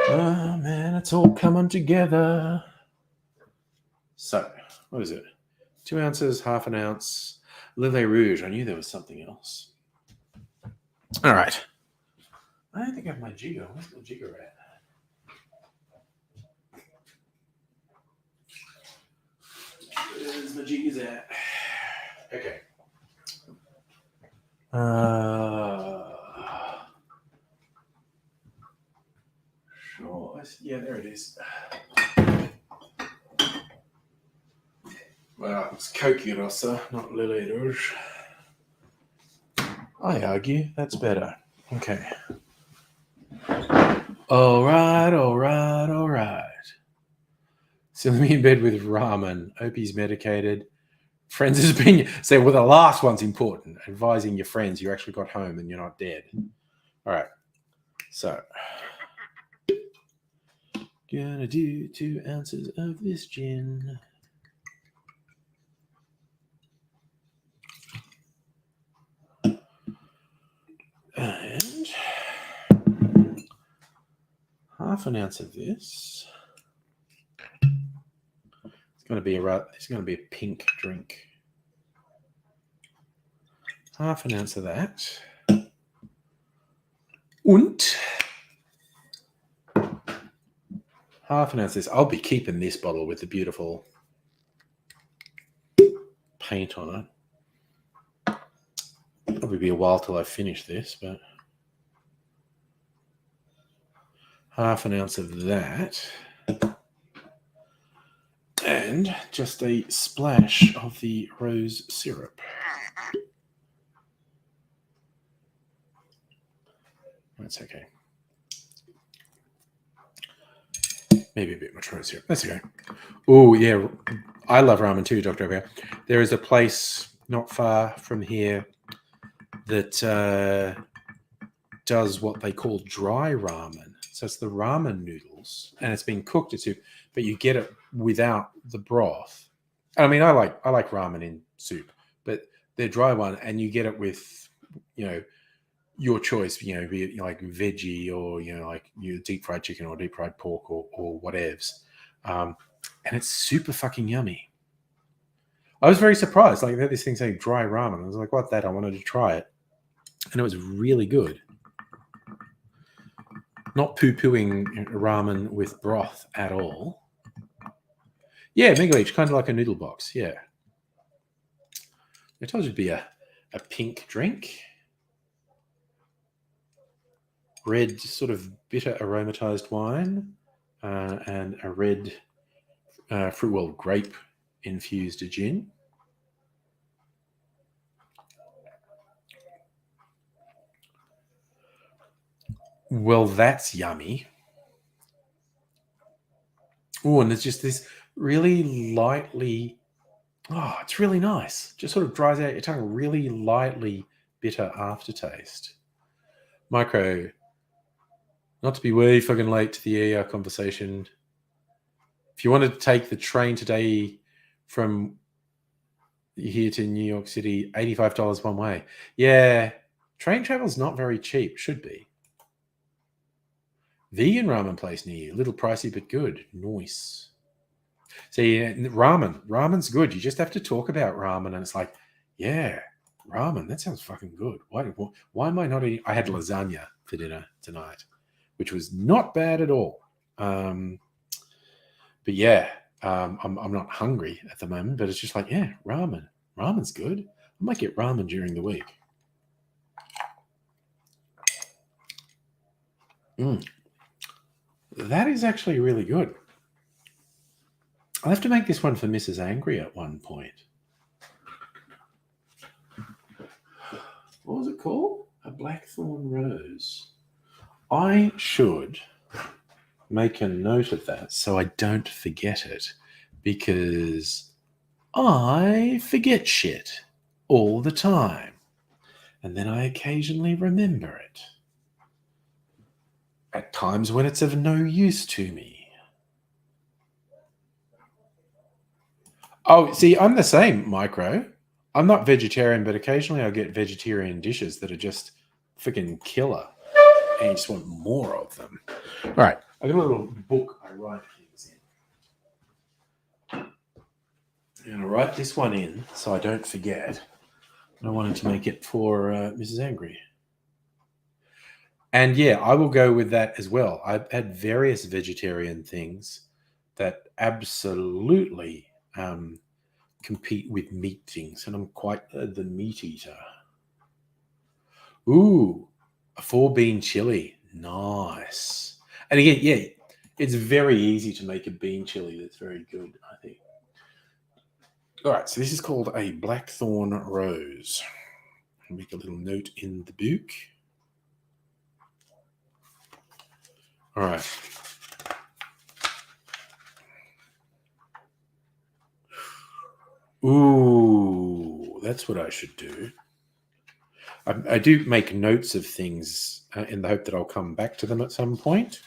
Oh man, it's all coming together. So, what is it? 2 ounces, half an ounce. Lillet Rouge. I knew there was something else. All right. I don't think I have my jigger. Where's my jigger at? Where's my jiggers at? Okay. Sure. Yeah, there it is. Well, it's Coquille Rossa, not Lillet Rouge. I argue that's better. Okay. All right. So me in bed with ramen. Opie's medicated. Friends has been so. Well, the last one's important. Advising your friends you actually got home and you're not dead. All right. So gonna do 2 ounces of this gin. And half an ounce of this. It's going to be a pink drink. Half an ounce of that. And half an ounce of this. I'll be keeping this bottle with the beautiful paint on it. Probably be a while till I finish this, but half an ounce of that. And just a splash of the rose syrup. That's okay. Maybe a bit much rose syrup. That's okay. Oh, yeah. I love ramen too, Dr. O'Bear. There is a place not far from here that does what they call dry ramen. So it's the ramen noodles, and it's been cooked as soup, but you get it without the broth. I mean, I like ramen in soup, but they're dry one, and you get it with, your choice. Be it like veggie or like deep fried chicken or deep fried pork or whatevs, and it's super fucking yummy. I was very surprised. Like, this thing saying dry ramen. I was like, what that? I wanted to try it, and it was really good. Not poo-pooing ramen with broth at all. Yeah, Mega Leech, kind of like a noodle box. Yeah. I told you it'd be a pink drink. Red, sort of bitter aromatized wine, and a red grape infused gin. Well, that's yummy. Oh, and there's just this really lightly, it's really nice. Just sort of dries out your tongue, really lightly bitter aftertaste. Micro, not to be way fucking late to the ER conversation. If you wanted to take the train today from here to New York City, $85 one way. Yeah, train travel's not very cheap. Should be. Vegan ramen place near you. Little pricey but good. Nice. See, ramen's good. You just have to talk about ramen, and it's like, yeah, ramen. That sounds fucking good. Why am I not eating? I had lasagna for dinner tonight, which was not bad at all. But yeah, I'm not hungry at the moment. But it's just like, yeah, ramen. Ramen's good. I might get ramen during the week. That is actually really good. I'll have to make this one for Mrs. Angry at one point. What was it called? A blackthorn rose. I should make a note of that so I don't forget it, because I forget shit all the time. And then I occasionally remember it. At times when it's of no use to me. Oh, see, I'm the same, Micro. I'm not vegetarian, but occasionally I get vegetarian dishes that are just freaking killer. And you just want more of them. All right. I got a little book I write things in. I'm going to write this one in so I don't forget. I wanted to make it for Mrs. Angry. And yeah, I will go with that as well. I've had various vegetarian things that absolutely compete with meat things, and I'm quite the meat eater. Ooh, a 4-bean chili. Nice. And again, yeah, it's very easy to make a bean chili that's very good, I think. All right, so this is called a blackthorn rose. I'll make a little note in the book. All right. Ooh, that's what I should do. I do make notes of things in the hope that I'll come back to them at some point.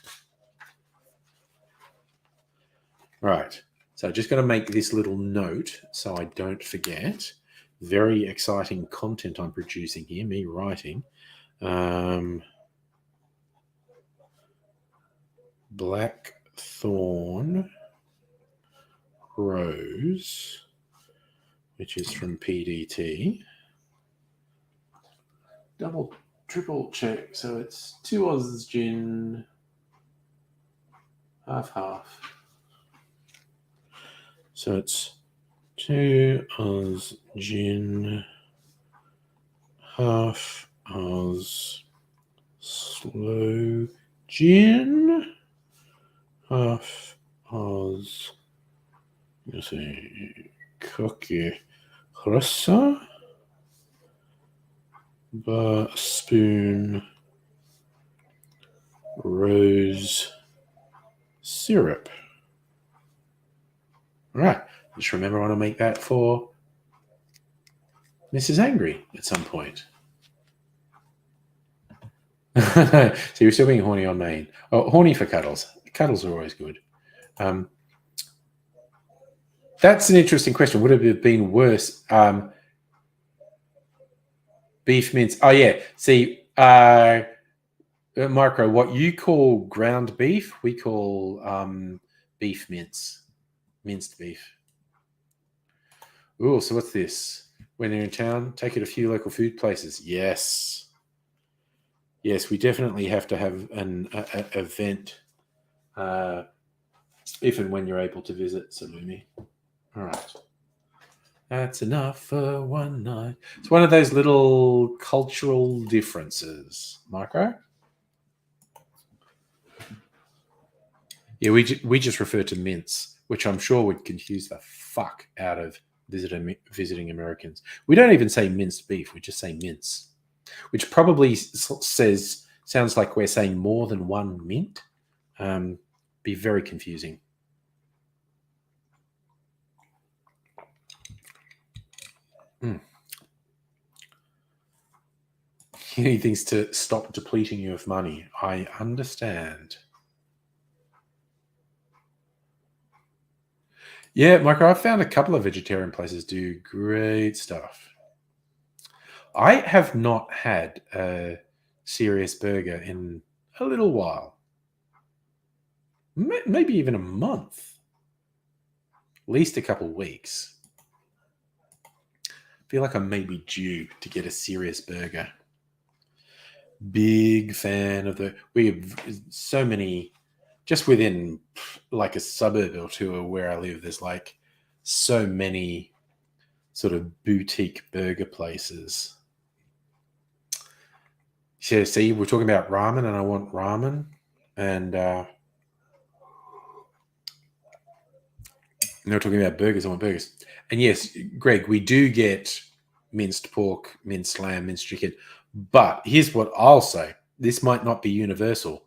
Right. So just going to make this little note so I don't forget. Very exciting content I'm producing here, me writing. Blackthorn rose, which is from PDT. Double, triple check. So it's 2 Oz gin, half. So it's 2 Oz gin, half Oz slow gin, half Oz, let's see, cookie rossa, a spoon rose syrup. All right, just remember I want to make that for Mrs. Angry at some point. So you're still being horny on Maine. Oh, horny for cuddles. Cuddles are always good. That's an interesting question. Would it have been worse? Beef mince. Oh, yeah. See, Micro, what you call ground beef, we call beef mince. Minced beef. Ooh, so what's this? When you're in town, take it to a few local food places. Yes. Yes, we definitely have to have an event if and when you're able to visit, Salumi. All right. That's enough for one night. It's one of those little cultural differences, Micro. Yeah, we just refer to mince, which I'm sure would confuse the fuck out of visiting Americans. We don't even say minced beef. We just say mince, which probably sounds like we're saying more than one mint. Be very confusing. You need things to stop depleting you of money. I understand. Yeah, Michael, I've found a couple of vegetarian places do great stuff. I have not had a serious burger in a little while, maybe even a month, at least a couple weeks. I feel like I may be due to get a serious burger. Big fan of we have so many, just within like a suburb or two of where I live, there's like so many sort of boutique burger places. So, see, we're talking about ramen, and I want ramen, and we're talking about burgers. I want burgers, and yes, Greg, we do get minced pork, minced lamb, minced chicken. But here's what I'll say: this might not be universal,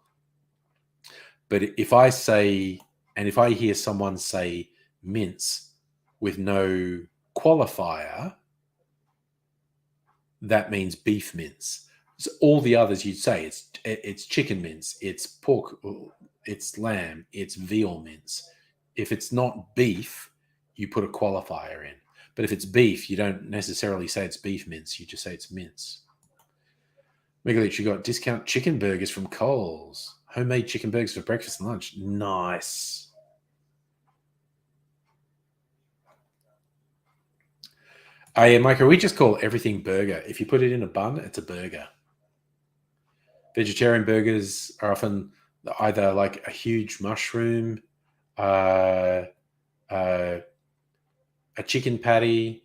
but if I say, and if I hear someone say mince with no qualifier, that means beef mince. So all the others you'd say it's chicken mince, it's pork, it's lamb, it's veal mince. If it's not beef, you put a qualifier in. But if it's beef, you don't necessarily say it's beef mince. You just say it's mince. Megalich, you got discount chicken burgers from Coles. Homemade chicken burgers for breakfast and lunch. Nice. Yeah, Micah, we just call everything burger. If you put it in a bun, it's a burger. Vegetarian burgers are often either like a huge mushroom, uh, uh, a chicken patty.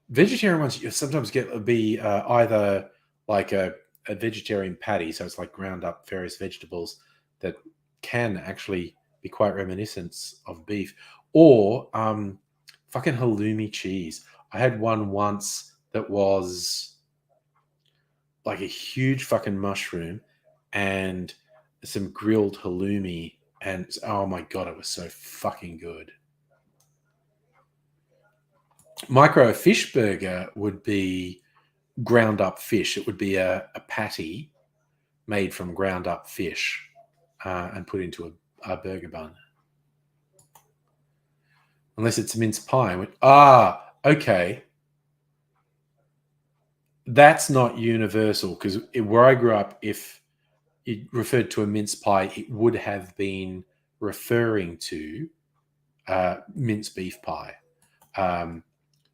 Vegetarian ones you sometimes get be either like a vegetarian patty, so it's like ground up various vegetables that can actually be quite reminiscent of beef, or fucking halloumi cheese. I had one once that was like a huge fucking mushroom and some grilled halloumi, and oh my god, it was so fucking good. Micro fish burger would be ground up fish. It would be a patty made from ground up fish and put into a burger bun. Unless it's mince pie. Okay. That's not universal because where I grew up, if it referred to a mince pie, it would have been referring to mince beef pie.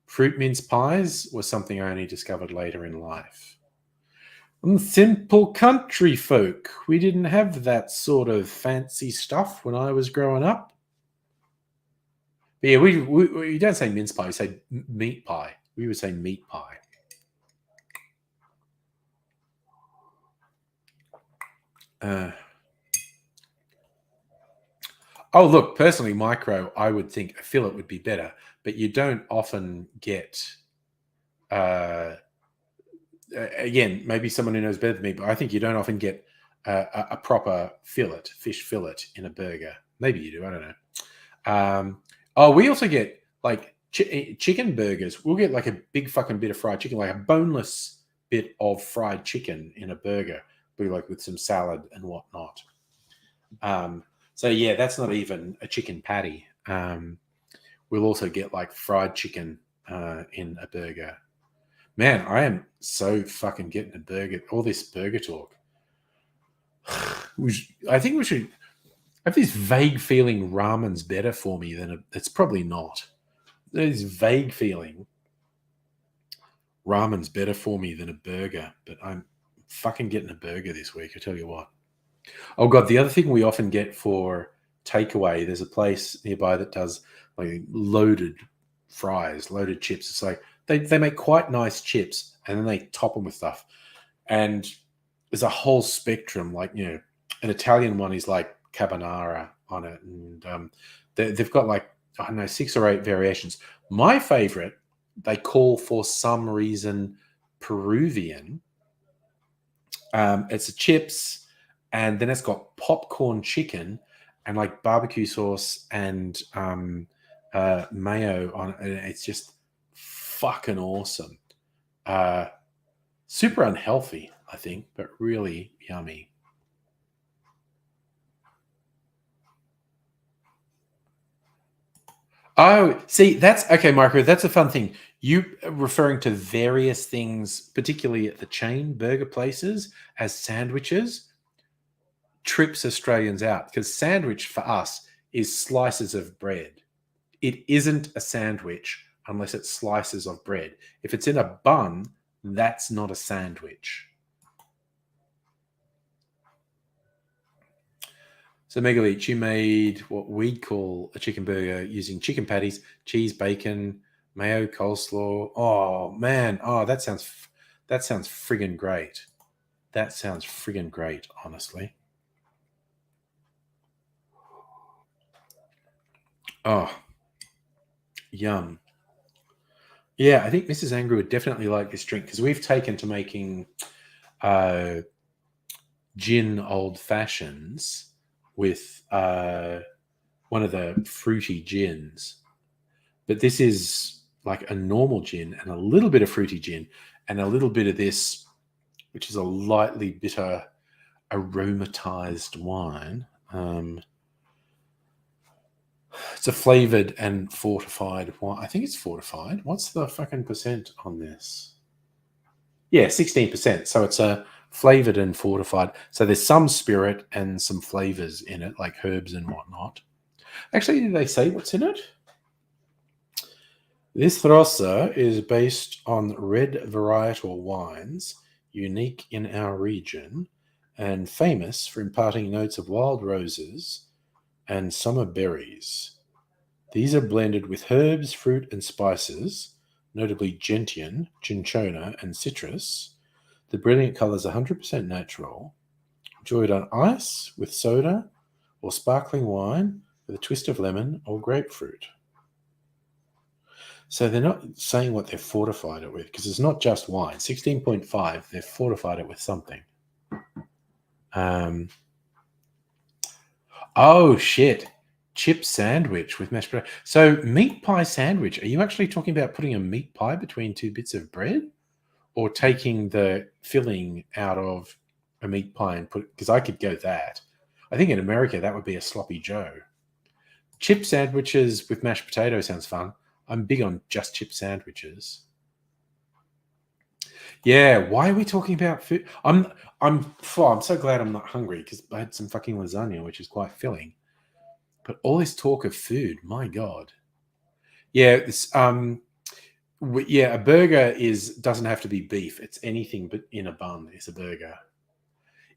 Fruit mince pies was something I only discovered later in life. Simple country folk. We didn't have that sort of fancy stuff when I was growing up. But yeah, we don't say mince pie, we say meat pie. We would say meat pie. Oh, look, personally, micro, I would think a fillet would be better, but you don't often get. Again, maybe someone who knows better than me, but I think you don't often get a proper fillet, fish fillet in a burger. Maybe you do. I don't know. We also get like chicken burgers. We'll get like a big fucking bit of fried chicken, like a boneless bit of fried chicken in a burger, be like with some salad and whatnot. So yeah, that's not even a chicken patty. We'll also get like fried chicken in a burger. Man, I am so fucking getting a burger. All this burger talk. I think we should. I have this vague feeling ramen's better for me than it's probably not. There's vague feeling ramen's better for me than a burger, but I'm fucking getting a burger this week. I tell you what. Oh god, the other thing we often get for takeaway, there's a place nearby that does like loaded fries, loaded chips. It's like they make quite nice chips and then they top them with stuff. And there's a whole spectrum, like, you know, an Italian one is like carbonara on it, and they've got like, I don't know, 6 or 8 variations. My favorite, they call for some reason Peruvian. It's a chips, and then it's got popcorn chicken and like barbecue sauce and mayo on it. And it's just fucking awesome. Super unhealthy, I think, but really yummy. Oh, see, that's okay, Marco. That's a fun thing. You referring to various things, particularly at the chain burger places, as sandwiches, trips Australians out because sandwich for us is slices of bread. It isn't a sandwich unless it's slices of bread. If it's in a bun, that's not a sandwich. So Megalit, you made what we'd call a chicken burger using chicken patties, cheese, bacon, mayo, coleslaw. Oh man, that sounds friggin' great. That sounds friggin' great, honestly. Oh, yum. Yeah, I think Mrs. Angry would definitely like this drink because we've taken to making uh, gin old fashions with one of the fruity gins. But this is like a normal gin and a little bit of fruity gin and a little bit of this, which is a lightly bitter aromatized wine. It's a flavored and fortified wine. I think it's fortified. What's the fucking percent on this? Yeah, 16%. So it's a flavored and fortified. So there's some spirit and some flavors in it, like herbs and whatnot. Actually, did they say what's in it? This Rosa is based on red varietal wines, unique in our region, and famous for imparting notes of wild roses and summer berries. These are blended with herbs, fruit, and spices, notably gentian, cinchona, and citrus. The brilliant colors are 100% natural, enjoyed on ice with soda or sparkling wine with a twist of lemon or grapefruit. So they're not saying what they've fortified it with because it's not just wine. 16.5, they've fortified it with something. Oh, shit. Chip sandwich with mashed potato. So meat pie sandwich. Are you actually talking about putting a meat pie between two bits of bread? Or taking the filling out of a meat pie and put, because I could go that. I think in America that would be a sloppy Joe. Chip sandwiches with mashed potato sounds fun. I'm big on just chip sandwiches. Yeah, why are we talking about food? I'm so glad I'm not hungry because I had some fucking lasagna, which is quite filling. But all this talk of food, my god. Yeah, a burger doesn't have to be beef. It's anything but in a bun is a burger.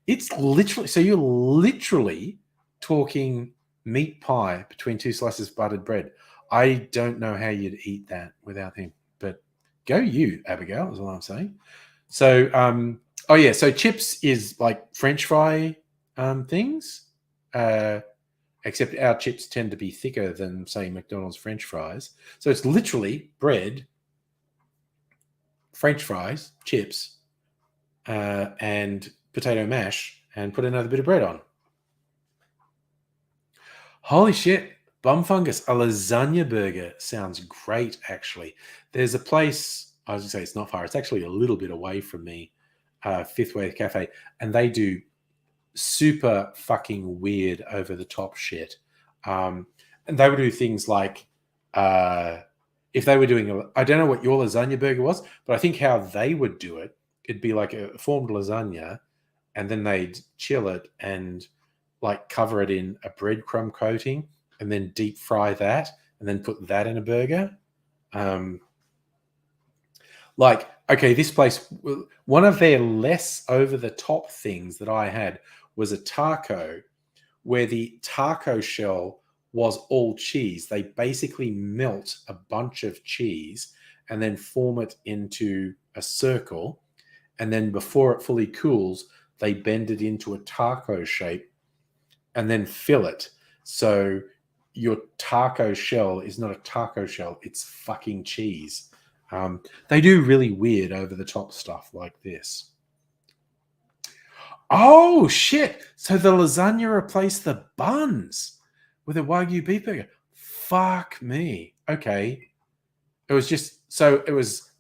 It's literally so you're literally talking meat pie between two slices of buttered bread. I don't know how you'd eat that without him, but go you, Abigail, is all I'm saying. So, so chips is like French fry things, except our chips tend to be thicker than, say, McDonald's French fries. So it's literally bread, French fries, chips, and potato mash, and put another bit of bread on. Holy shit. Bum fungus, a lasagna burger sounds great, actually. There's a place, I was going to say it's not far, it's actually a little bit away from me, Fifth Wave Cafe, and they do super fucking weird over the top shit. And they would do things like, if they were doing, I don't know what your lasagna burger was, but I think how they would do it, it'd be like a formed lasagna, and then they'd chill it and like cover it in a breadcrumb coating and then deep fry that and then put that in a burger. This place, one of their less over the top things that I had was a taco where the taco shell was all cheese. They basically melt a bunch of cheese and then form it into a circle. And then before it fully cools, they bend it into a taco shape and then fill it. So your taco shell is not a taco shell, it's fucking cheese. They do really weird over the top stuff like this. Oh, shit. So the lasagna replaced the buns with a Wagyu beef burger. Fuck me. Okay. It was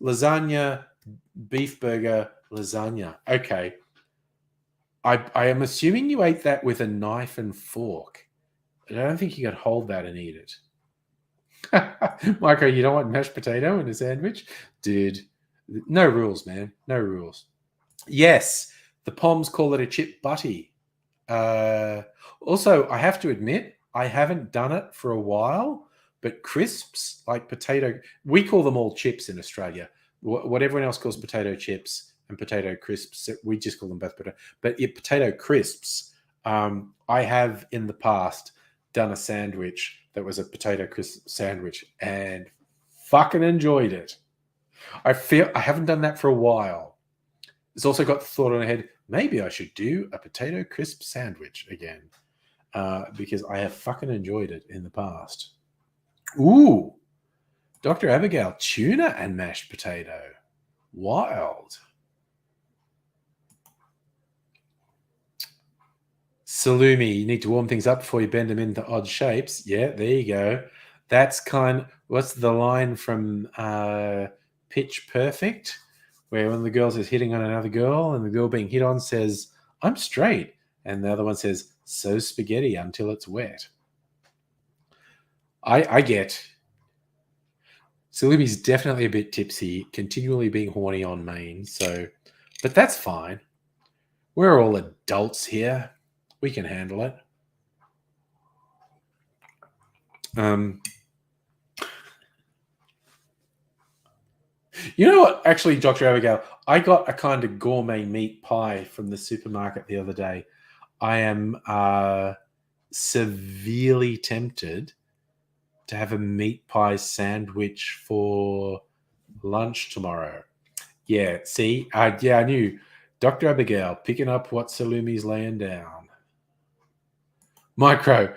lasagna, beef burger, lasagna. Okay. I am assuming you ate that with a knife and fork. I don't think you could hold that and eat it. Michael, you don't want mashed potato in a sandwich? Dude, no rules, man. No rules. Yes, the Poms call it a chip butty. Also, I have to admit, I haven't done it for a while, but crisps like potato, we call them all chips in Australia. What everyone else calls potato chips and potato crisps, we just call them both potato. But potato crisps, I have in the past done a sandwich that was a potato crisp sandwich and fucking enjoyed it. I feel I haven't done that for a while. It's also got the thought on my head, maybe I should do a potato crisp sandwich again because I have fucking enjoyed it in the past. Ooh, Dr. Abigail, tuna and mashed potato. Wild. Salumi, you need to warm things up before you bend them into odd shapes. Yeah, there you go. That's what's the line from Pitch Perfect? Where one of the girls is hitting on another girl and the girl being hit on says, I'm straight. And the other one says, so spaghetti until it's wet. I get. Salumi's definitely a bit tipsy, continually being horny on main. But that's fine. We're all adults here. We can handle it. You know what? Actually, Dr. Abigail, I got a kind of gourmet meat pie from the supermarket the other day. I am severely tempted to have a meat pie sandwich for lunch tomorrow. Yeah, see? Yeah, I knew. Dr. Abigail picking up what Salumi's laying down. Micro,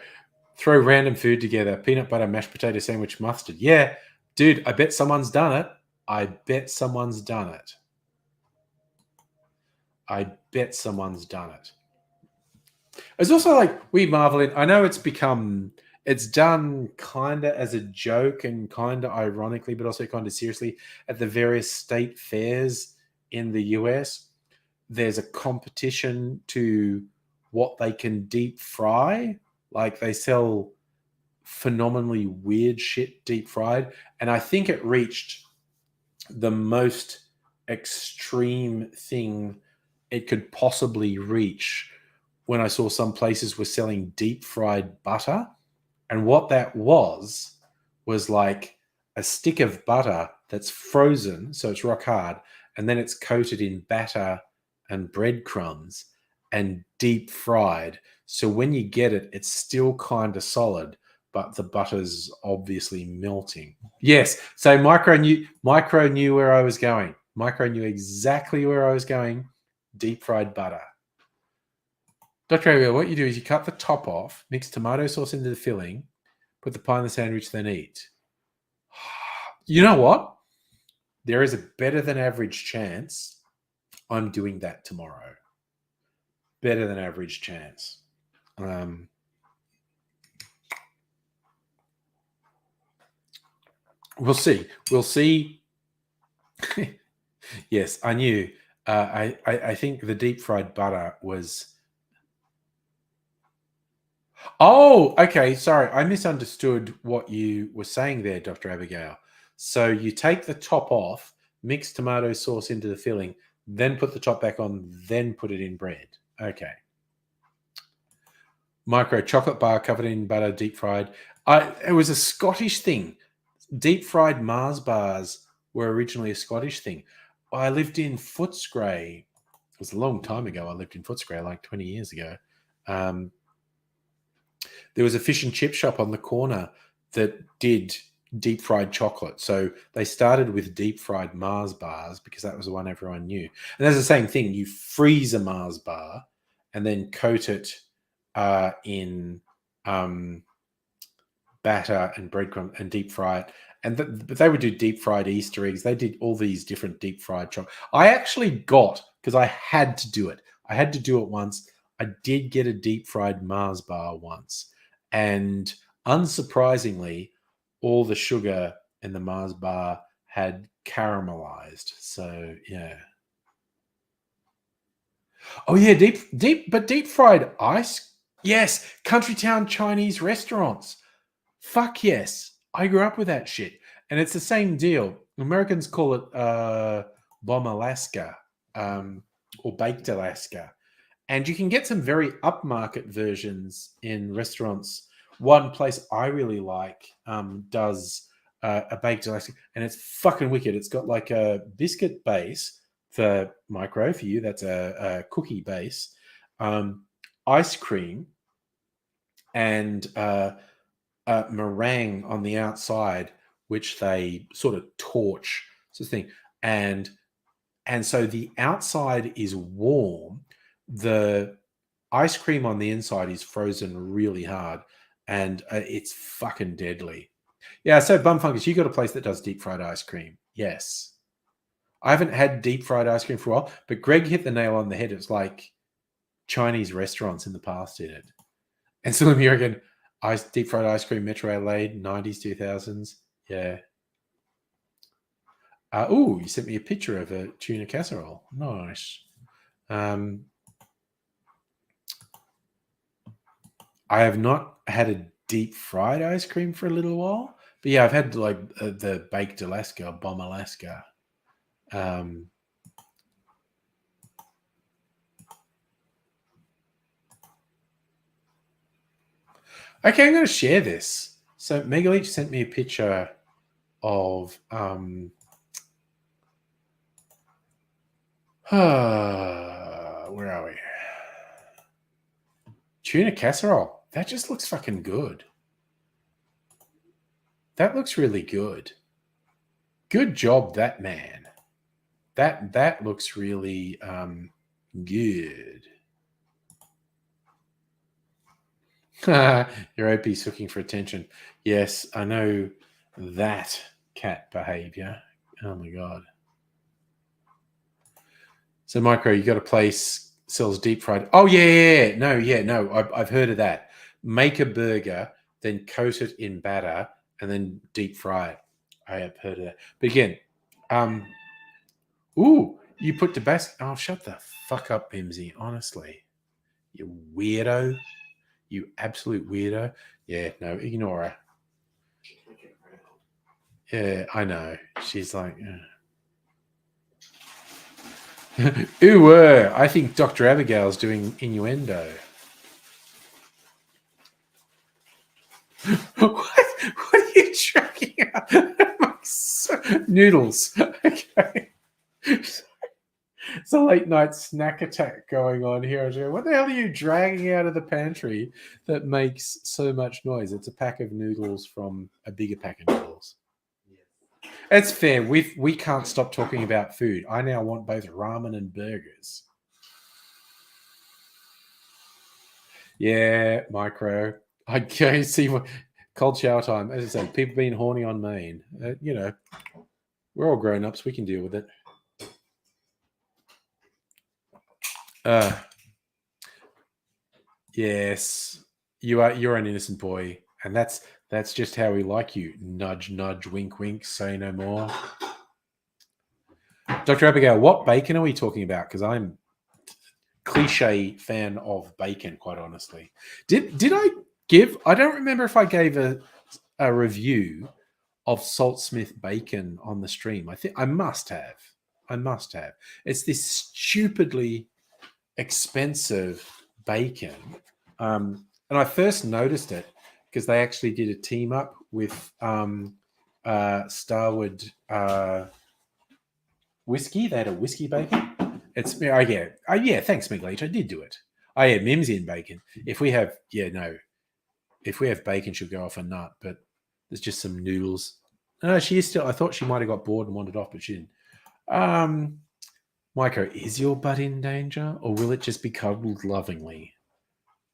throw random food together. Peanut butter, mashed potato sandwich, mustard. Yeah, dude, I bet someone's done it. I bet someone's done it. I bet someone's done it. It's also like we marvel in. I know it's done kind of as a joke and kind of ironically, but also kind of seriously at the various state fairs in the US. There's a competition to what they can deep fry. Like they sell phenomenally weird shit deep fried. And I think it reached the most extreme thing it could possibly reach when I saw some places were selling deep fried butter. And what that was like a stick of butter that's frozen, so it's rock hard, and then it's coated in batter and breadcrumbs and deep fried. So when you get it, it's still kind of solid, but the butter's obviously melting. Yes. So Micro knew where I was going. Micro knew exactly where I was going. Deep fried butter. Dr. Abigail, what you do is you cut the top off, mix tomato sauce into the filling, put the pie in the sandwich, then eat. You know what? There is a better than average chance I'm doing that tomorrow. Better than average chance. We'll see. We'll see. Yes, I knew. I think the deep fried butter was. Oh, okay. Sorry, I misunderstood what you were saying there, Dr. Abigail. So you take the top off, mix tomato sauce into the filling, then put the top back on, then put it in bread. Okay. Micro chocolate bar covered in butter, deep fried. It was a Scottish thing. Deep fried Mars bars were originally a Scottish thing. I lived in Footscray. It was a long time ago. I lived in Footscray, like 20 years ago. There was a fish and chip shop on the corner that did deep fried chocolate. So they started with deep fried Mars bars because that was the one everyone knew. And that's the same thing. You freeze a Mars bar and then coat it in batter and breadcrumb and deep fry it. But they would do deep fried Easter eggs. They did all these different deep fried chocolate. I actually got, because I had to do it. I had to do it once. I did get a deep fried Mars bar once. And unsurprisingly, all the sugar in the Mars bar had caramelized. So, yeah. Oh, yeah, deep fried ice. Yes, country town Chinese restaurants. Fuck yes. I grew up with that shit, and it's the same deal. Americans call it bomb Alaska or baked Alaska, and you can get some very upmarket versions in restaurants. One place I really like does a baked Alaska, and it's fucking wicked. It's got like a biscuit base for micro for you. That's a cookie base, ice cream, and meringue on the outside, which they sort of torch, sort of thing, and so the outside is warm. The ice cream on the inside is frozen really hard, and it's fucking deadly. Yeah, so Bumfunkers, you got a place that does deep fried ice cream? Yes. I haven't had deep fried ice cream for a while, but Greg hit the nail on the head. It's like Chinese restaurants in the past did it. And still American deep fried ice cream, Metro Adelaide, 90s, 2000s. Yeah. Oh, you sent me a picture of a tuna casserole. Nice. I have not had a deep fried ice cream for a little while, but yeah, I've had like the baked Alaska, bomb Alaska. Okay, I'm going to share this. So Megaleech sent me a picture of where are we? Tuna casserole. That just looks fucking good. That looks really good. Good job, that man. That looks really good. Your OP's looking for attention. Yes, I know that cat behavior. Oh my god. So Micro, you got a place sells deep fried. Oh yeah. No. I've heard of that. Make a burger, then coat it in batter, and then deep fry it. I have heard of that. But again, you put Tabasco. Oh, shut the fuck up, Bimsy. Honestly, you weirdo. You absolute weirdo. Yeah, no, ignore her. Yeah, I know. She's like, ooh, I think Dr. Abigail's doing innuendo. What are you tracking up? Noodles. Okay. It's a late night snack attack going on here. What the hell are you dragging out of the pantry that makes so much noise? It's a pack of noodles from a bigger pack of noodles. It's fair. We can't stop talking about food. I now want both ramen and burgers. Yeah, Micro. I go see what cold shower time. As I say, people being horny on Maine. We're all grown ups. We can deal with it. Yes, you're an innocent boy, and that's just how we like you. Nudge, nudge, wink, wink. Say no more. Dr. Abigail, what bacon are we talking about? Because I'm cliche fan of bacon, quite honestly. Did I give? I don't remember if I gave a review of Salt Smith bacon on the stream. I think I must have. It's this stupidly expensive bacon, and I first noticed it because they actually did a team up with Starwood whiskey. They had a whiskey bacon. It's yeah. Thanks, Migleach. I did do it. Oh yeah, Mimsy and bacon. If we have bacon, she'll go off a nut. But there's just some noodles. No, she is still. I thought she might have got bored and wandered off, but she didn't. Micro, is your butt in danger, or will it just be cuddled lovingly?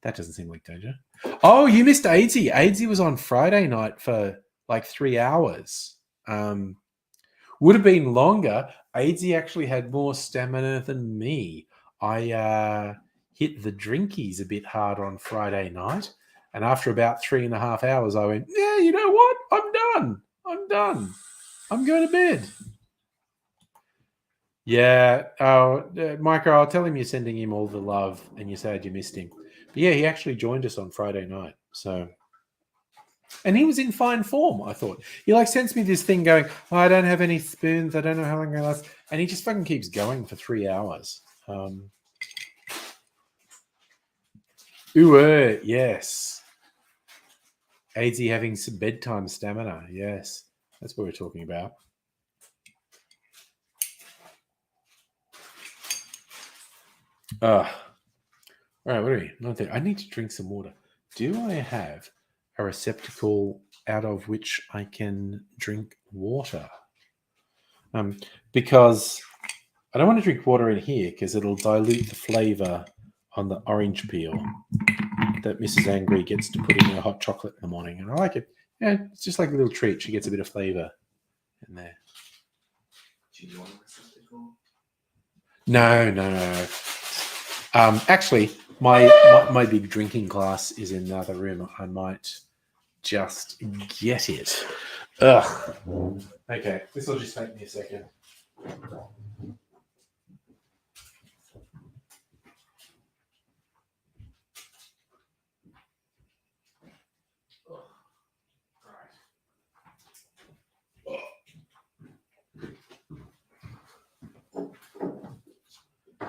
That doesn't seem like danger. Oh, you missed Aidsy. Aidsy was on Friday night for like 3 hours. Would have been longer. Aidsy actually had more stamina than me. I hit the drinkies a bit hard on Friday night, and after about 3.5 hours, I went, yeah, you know what? I'm done. I'm going to bed. Yeah. Oh, Micro, I'll tell him you're sending him all the love and you said you missed him. But yeah, he actually joined us on Friday night. So And he was in fine form, I thought. He like sends me this thing going, oh, I don't have any spoons. I don't know how long I last. And he just fucking keeps going for 3 hours. Yes. AIDS having some bedtime stamina. Yes. That's what we're talking about. All right, what are we? Nothing. I need to drink some water. Do I have a receptacle out of which I can drink water? Because I don't want to drink water in here because it'll dilute the flavor on the orange peel that Mrs. Angry gets to put in her hot chocolate in the morning. And I like it. Yeah, it's just like a little treat. She gets a bit of flavor in there. Do you want a receptacle? No. Actually, my big drinking glass is in the other room. I might just get it. Ugh. Okay, this will just take me a second.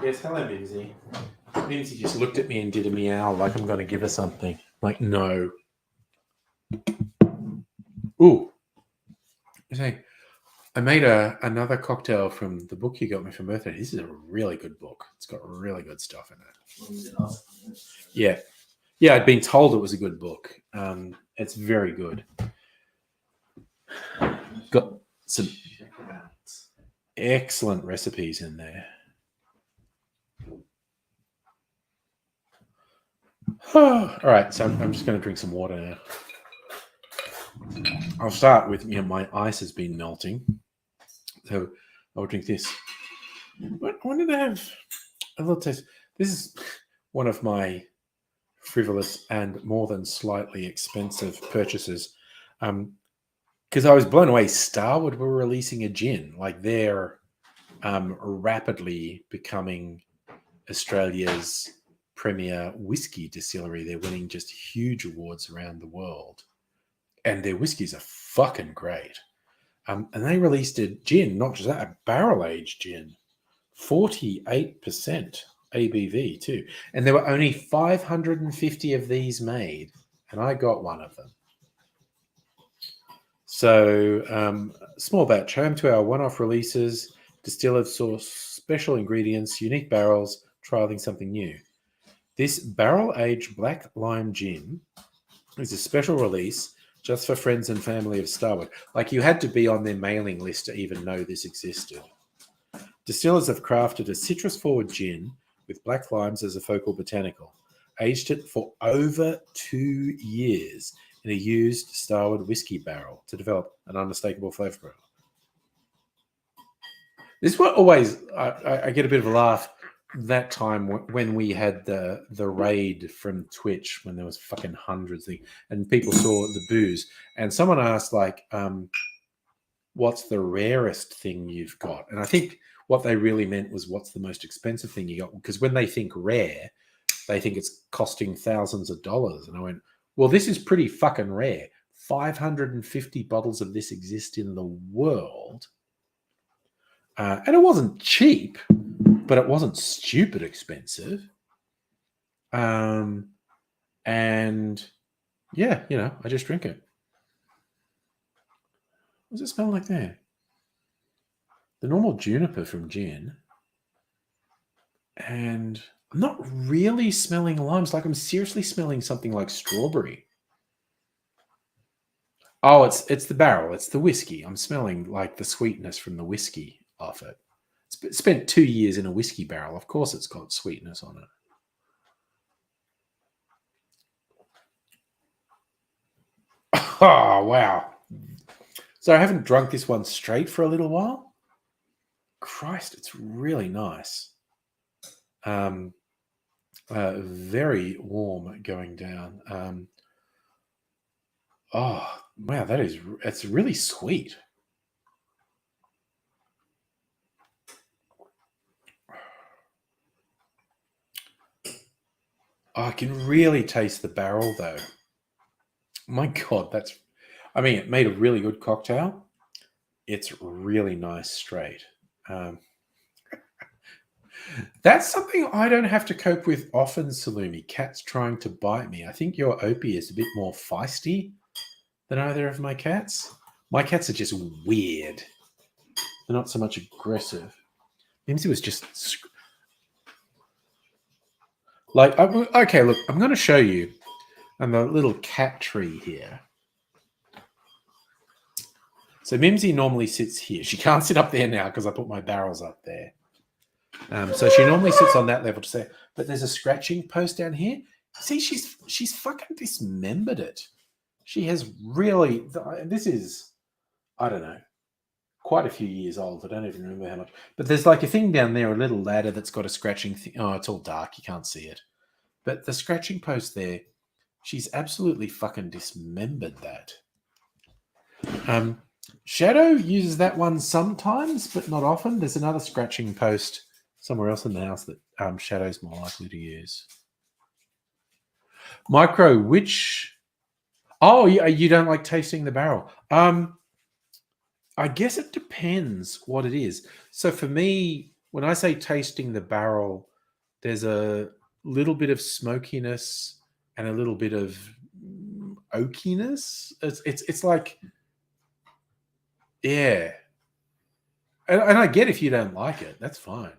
Yes, hello, Mimsy. Mimsy just looked at me and did a meow like I'm going to give her something. Like, no. Ooh. Say, I made another cocktail from the book you got me for birthday. This is a really good book. It's got really good stuff in it. Yeah. Yeah, I'd been told it was a good book. It's very good. Got some excellent recipes in there. All right, so I'm just going to drink some water now. I'll start with, my ice has been melting. So I'll drink this. I wanted to have a little taste. This is one of my frivolous and more than slightly expensive purchases. Because I was blown away. Starwood were releasing a gin. Like they're rapidly becoming Australia's premier whiskey distillery. They're winning just huge awards around the world. And their whiskies are fucking great. And they released a gin, not just that, a barrel-aged gin. 48% ABV too. And there were only 550 of these made. And I got one of them. So, small batch, home to our one-off releases, distillers source special ingredients, unique barrels, trialing something new. This barrel-aged black lime gin is a special release just for friends and family of Starwood. Like you had to be on their mailing list to even know this existed. Distillers have crafted a citrus-forward gin with black limes as a focal botanical. Aged it for over 2 years in a used Starwood whiskey barrel to develop an unmistakable flavour profile. This is what always I get a bit of a laugh. That time when we had the raid from Twitch, when there was fucking hundreds and people saw the booze, and someone asked like, what's the rarest thing you've got? And I think what they really meant was what's the most expensive thing you got, because when they think rare, they think it's costing thousands of dollars. And I went, well, this is pretty fucking rare. 550 bottles of this exist in the world. And it wasn't cheap, but it wasn't stupid expensive. And yeah, I just drink it. What does it smell like there? The normal juniper from gin. And I'm not really smelling limes. Like I'm seriously smelling something like strawberry. Oh, it's the barrel. It's the whiskey. I'm smelling like the sweetness from the whiskey off it. It's spent 2 years in a whiskey barrel. Of course it's got sweetness on it. Oh, wow. So I haven't drunk this one straight for a little while. Christ, it's really nice. Very warm going down. Oh, wow, it's really sweet. Oh, I can really taste the barrel though. My God, it made a really good cocktail. It's really nice straight. That's something I don't have to cope with often, Salumi. Cats trying to bite me. I think your Opie is a bit more feisty than either of my cats. My cats are just weird. They're not so much aggressive. Mimsy was just like, okay, look, I'm going to show you on the little cat tree here. So Mimsy normally sits here. She can't sit up there now because I put my barrels up there. So she normally sits on that level to say, but there's a scratching post down here. See, she's fucking dismembered it. She has really, this is, I don't know, quite a few years old. I don't even remember how much. But there's like a thing down there, a little ladder that's got a scratching thing. Oh, it's all dark. You can't see it. But the scratching post there, she's absolutely fucking dismembered that. Shadow uses that one sometimes, but not often. There's another scratching post somewhere else in the house that Shadow's more likely to use. Micro, which... Oh, you don't like tasting the barrel. I guess it depends what it is. So for me, when I say tasting the barrel, there's a little bit of smokiness and a little bit of oakiness. It's like, yeah. And I get if you don't like it, that's fine.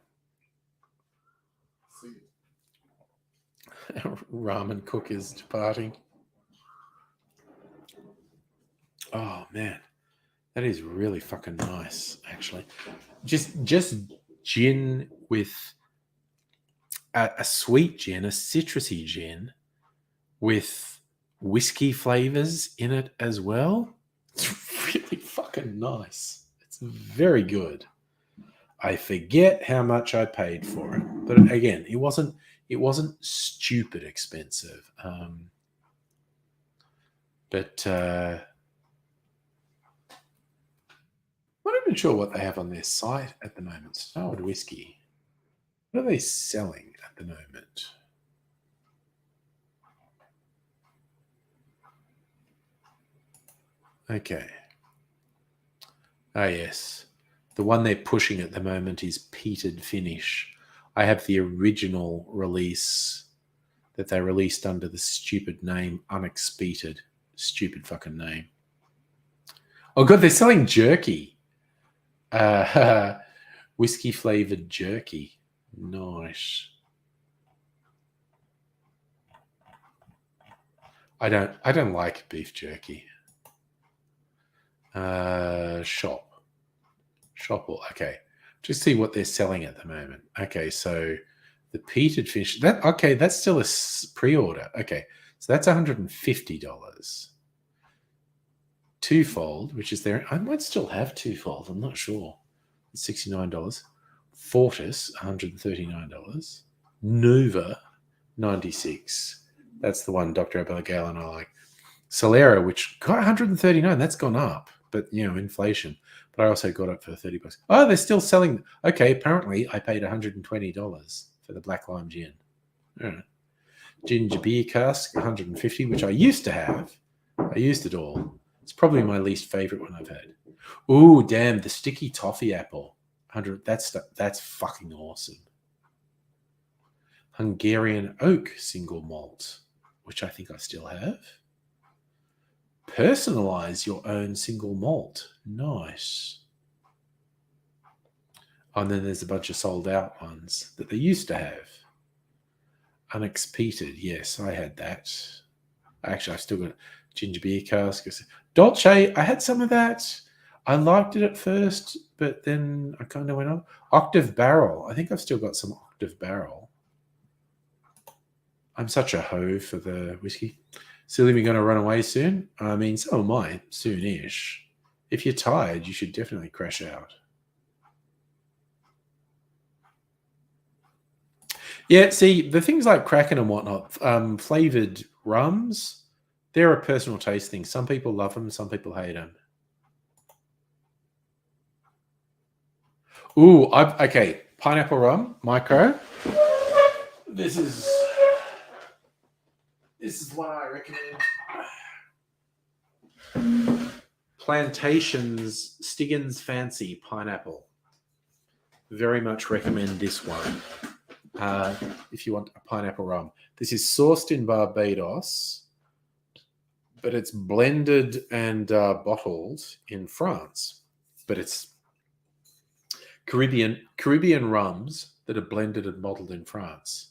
Ramen cook is departing. Oh man, that is really fucking nice. Actually, just gin with a sweet gin, a citrusy gin with whiskey flavors in it as well. It's really fucking nice. It's very good. I forget how much I paid for it, but again, it wasn't stupid expensive. But not even sure what they have on their site at the moment. Starwood Whiskey. What are they selling at the moment? Okay. Ah, yes. The one they're pushing at the moment is peated finish. I have the original release that they released under the stupid name Unexpeated. Stupid fucking name. Oh, God, they're selling jerky. Whiskey flavored jerky. Nice. I don't like beef jerky. Shop. Okay. Just see what they're selling at the moment. Okay, so the peated fish. That's still a pre-order. Okay, so that's $150. Twofold, which is there. I might still have twofold. I'm not sure. It's $69. Fortis, $139. Nuva, $96. That's the one Dr. Abelagale and I like. Solera, which got $139. That's gone up, but inflation. But I also got it for $30. Oh, they're still selling. Okay, apparently I paid $120 for the black lime gin. All right. Ginger beer cask, $150, which I used to have. I used it all. It's probably my least favorite one I've had. Ooh, damn, the sticky toffee apple. 100. That's fucking awesome. Hungarian oak single malt, which I think I still have. Personalize your own single malt. Nice. And then there's a bunch of sold out ones that they used to have. Unexpeated. Yes, I had that. Actually, I've still got ginger beer cask. Dolce, I had some of that. I liked it at first, but then I kind of went on. Octave Barrel. I think I've still got some Octave Barrel. I'm such a hoe for the whiskey. Silly, we're going to run away soon? I mean, so am I, soon-ish. If you're tired, you should definitely crash out. Yeah, see, the things like Kraken and whatnot, flavored rums, they're a personal taste thing. Some people love them, some people hate them. Ooh, okay, pineapple rum, micro. This is one I recommend. Plantations Stiggins Fancy Pineapple. Very much recommend this one if you want a pineapple rum. This is sourced in Barbados, but it's blended and bottled in France. But it's Caribbean rums that are blended and bottled in France.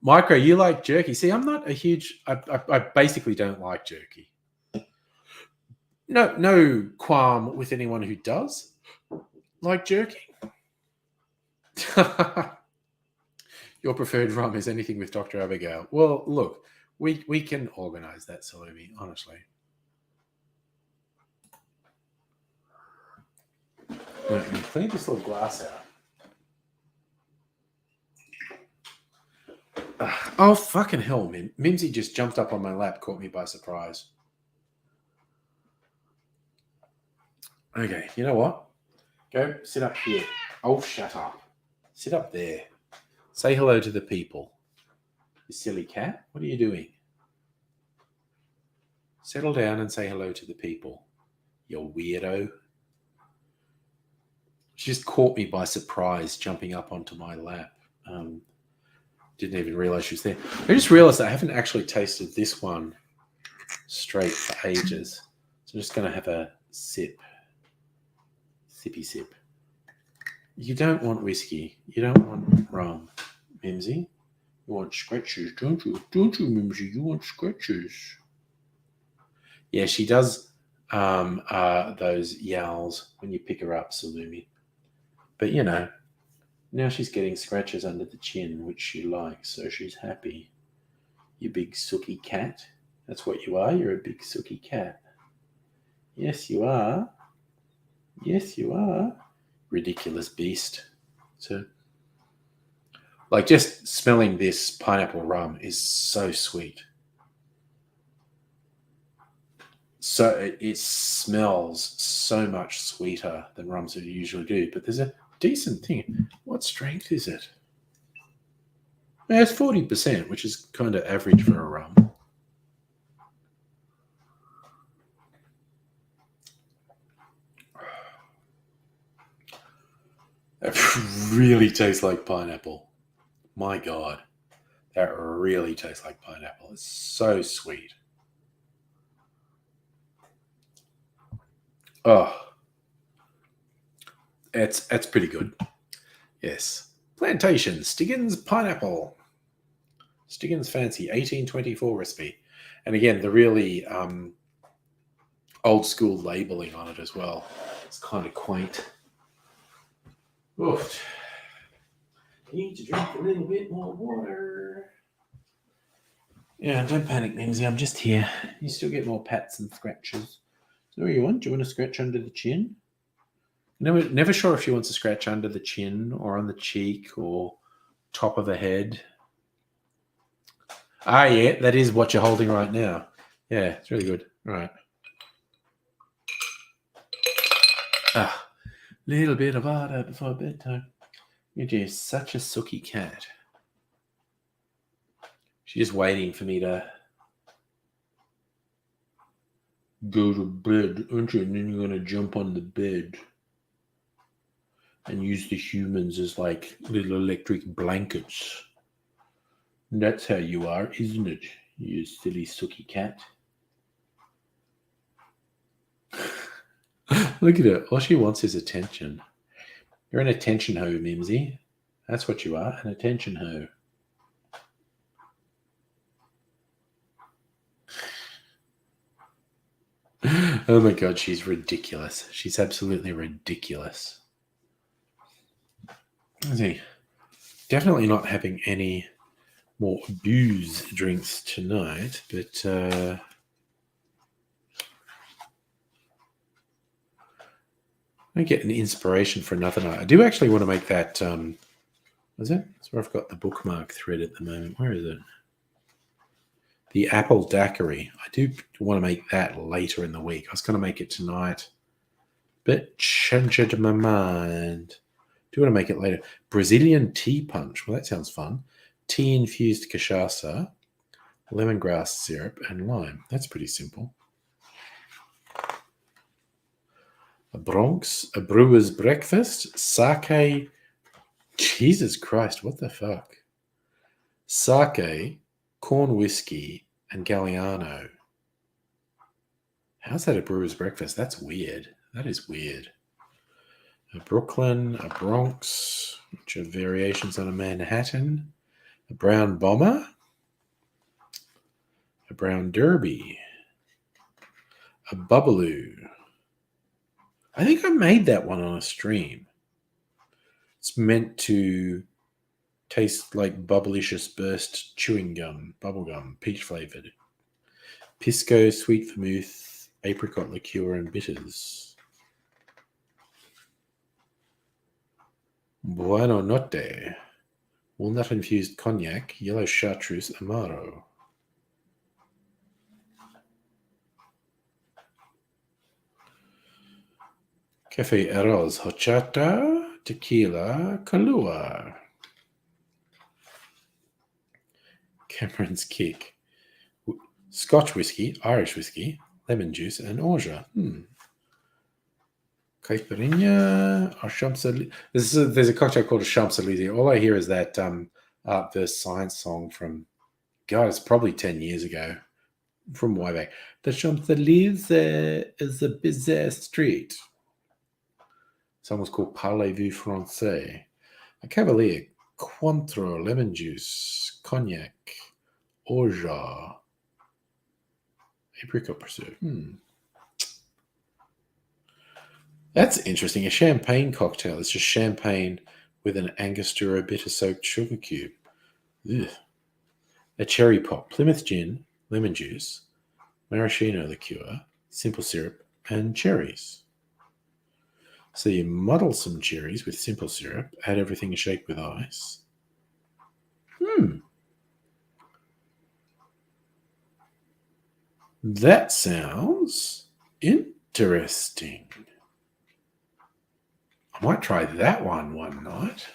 Micro, you like jerky? See, I'm not a huge. I basically don't like jerky. No qualm with anyone who does like jerky. Your preferred rum is anything with Dr. Abigail. Well, look, we can organise that, Salumi, honestly. Let me clean this little glass out. Oh, fucking hell, Mimsy just jumped up on my lap, caught me by surprise. Okay, you know what? Go sit up here. Oh, shut up. Sit up there. Say hello to the people. You silly cat. What are you doing? Settle down and say hello to the people. You weirdo. She just caught me by surprise, jumping up onto my lap. Didn't even realize she was there. I just realized I haven't actually tasted this one straight for ages. So I'm just going to have a sip. Sippy sip. You don't want whiskey. You don't want rum, Mimsy. You want scratches, don't you? Don't you, Mimsy? You want scratches. Yeah, she does those yowls when you pick her up, Salumi. But, you know, now she's getting scratches under the chin, which she likes, so she's happy. You big sooky cat. That's what you are. You're a big sooky cat. Yes, you are. Yes, you are. Ridiculous beast. So, like, just smelling this pineapple rum is so sweet. So it smells so much sweeter than rums that you usually do. But there's a decent thing. What strength is it? It's 40%, which is kind of average for a rum. That really tastes like pineapple. My God. That really tastes like pineapple. It's so sweet. Oh. It's pretty good. Yes. Plantation, Stiggins Pineapple. Stiggins Fancy, 1824 recipe. And again, the really old school labeling on it as well. It's kind of quaint. Oof. Need to drink a little bit more water. Yeah, don't panic, Mimsy. I'm just here. You still get more pats and scratches. So what do you want? Do you want to scratch under the chin? Never sure if she wants to scratch under the chin or on the cheek or top of the head. Ah, yeah, that is what you're holding right now. Yeah, it's really good. All right. Ah, little bit of water before bedtime. You're just such a sooky cat. She's just waiting for me to go to bed, aren't you? And then you're going to jump on the bed and use the humans as like little electric blankets. And that's how you are, isn't it? You silly sooky cat. Look at her. All she wants is attention. You're an attention hoe, Mimsy. That's what you are, an attention hoe. Oh my God, she's ridiculous. She's absolutely ridiculous. Let's see. Definitely not having any more booze drinks tonight, but I get an inspiration for another night. I do actually want to make that. Was it? That's where I've got the bookmark thread at the moment. Where is it? The apple daiquiri. I do want to make that later in the week. I was going to make it tonight, but changed my mind. Do want to make it later. Brazilian tea punch. Well, that sounds fun. Tea-infused cachaça, lemongrass syrup, and lime. That's pretty simple. A Bronx, a brewer's breakfast, sake. Jesus Christ, what the fuck? Sake, corn whiskey, and Galliano. How's that a brewer's breakfast? That's weird. That is weird. A Brooklyn, a Bronx, which are variations on a Manhattan, a brown bomber, a brown derby, a bubbaloo. I think I made that one on a stream. It's meant to taste like Bubblicious Burst chewing gum, bubblegum, peach flavored. Pisco, sweet vermouth, apricot liqueur, and bitters. Buono Notte, walnut infused cognac, yellow chartreuse amaro. Cafe Arroz, horchata, tequila, Kahlua. Cameron's Kick. Scotch whiskey, Irish whiskey, lemon juice, and orgeat. Caipirinha or Champs-Élysées. There's a cocktail called a Champs-Élysées. All I hear is that Art vs. Science song from, God, it's probably 10 years ago, from way back. The Champs-Élysées is a busy street. Song was called Parlez-vous français. A Cavalier, Cointreau, lemon juice, cognac, orgeat, apricot preserve. That's interesting. A champagne cocktail. It's just champagne with an Angostura bitter-soaked sugar cube. Ugh. A cherry pop, Plymouth gin, lemon juice, maraschino liqueur, simple syrup, and cherries. So you muddle some cherries with simple syrup, add everything and shake with ice. That sounds interesting. I might try that one night.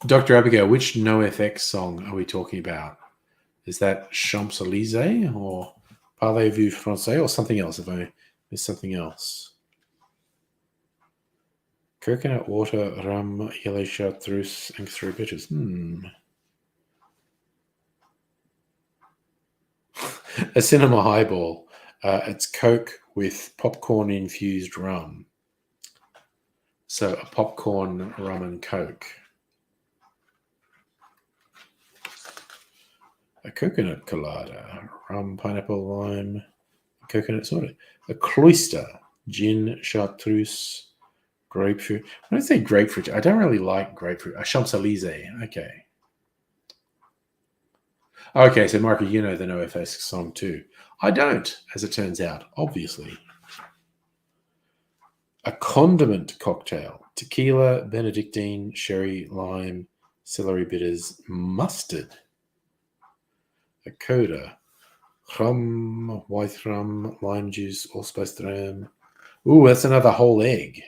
Dr. Abigail, which NoFX song are we talking about? Is that Champs-Élysées or Parlez-vous français or something else? If I missed something else. Coconut water, rum, yellow chartreuse, and 3 bitters. A cinema highball. It's Coke with popcorn-infused rum. So a popcorn, rum, and Coke. A coconut colada, rum, pineapple, lime, coconut soda. A cloister, gin, chartreuse, grapefruit. When I say grapefruit, I don't really like grapefruit. A Champs-Élysées, okay. Okay, so Marco, you know the NoFX song too. I don't, as it turns out, obviously. A condiment cocktail, tequila, Benedictine, sherry, lime, celery bitters, mustard. A coda, rum, white rum, lime juice, allspice rum. Ooh, that's another whole egg.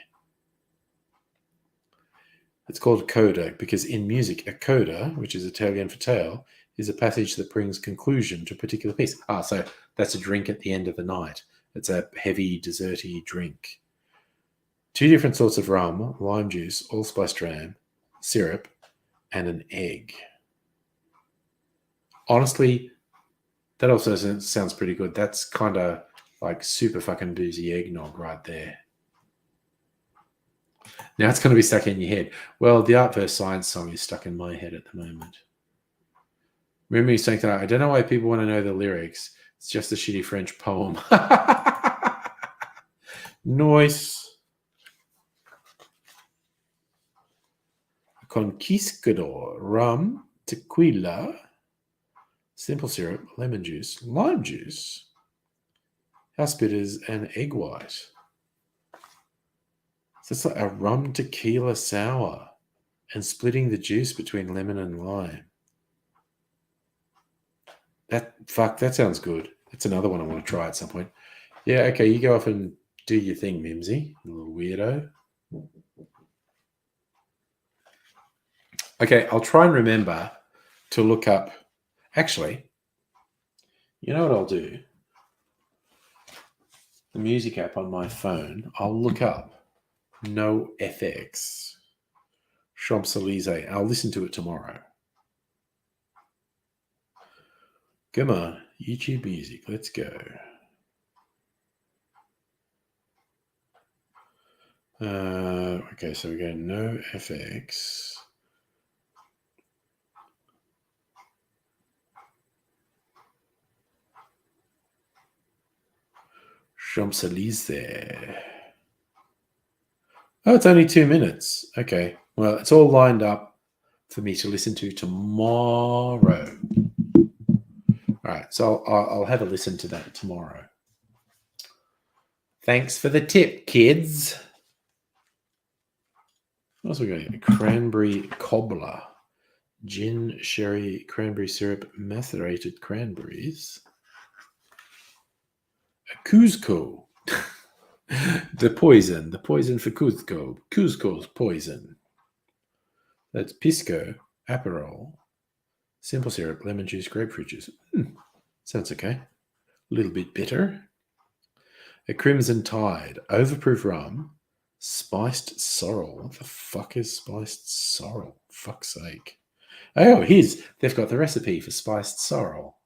It's called a coda because in music, a coda, which is Italian for tale, is a passage that brings conclusion to a particular piece. So that's a drink at the end of the night. It's a heavy, desserty drink. 2 different sorts of rum, lime juice, allspice rum, syrup, and an egg. Honestly, that also sounds pretty good. That's kind of like super fucking boozy eggnog right there. Now it's going to be stuck in your head. Well, the Art vs. Science song is stuck in my head at the moment. Remember me saying that? I don't know why people want to know the lyrics. It's just a shitty French poem. Nice. Conquistador, rum, tequila, simple syrup, lemon juice, lime juice, house bitters, and egg white. So it's like a rum tequila sour and splitting the juice between lemon and lime. That sounds good. That's another one I want to try at some point. Yeah, okay, you go off and do your thing, Mimsy, you little weirdo. Okay, I'll try and remember to look up. Actually, you know what I'll do? the music app on my phone, I'll look up No FX Champs-Elysees. I'll listen to it tomorrow. Come on, YouTube Music. Let's go. Okay, so we go No FX. Champs-Elysees. Oh, it's only 2 minutes. Okay. Well, it's all lined up for me to listen to tomorrow. All right. So I'll have a listen to that tomorrow. Thanks for the tip, kids. What else we got? Cranberry cobbler. Gin, sherry, cranberry syrup, macerated cranberries. A Cuzco. The poison for Cuzco. Cuzco's poison. That's pisco, Aperol, simple syrup, lemon juice, grapefruit juice. Sounds okay. A little bit bitter. A Crimson Tide, overproof rum, spiced sorrel. What the fuck is spiced sorrel? Fuck's sake. Oh, they've got the recipe for spiced sorrel.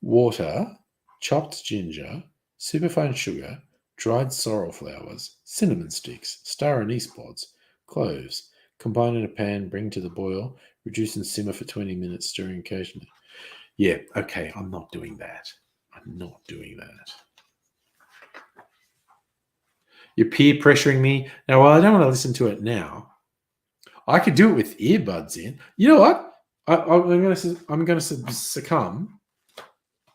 Water, chopped ginger, superfine sugar, dried sorrel flowers, cinnamon sticks, star anise pods, cloves. Combine in a pan, bring to the boil, reduce and simmer for 20 minutes, stirring occasionally. Yeah, okay, I'm not doing that. I'm not doing that. You're peer pressuring me. Now, well, I don't want to listen to it now. I could do it with earbuds in. You know what? I'm going to succumb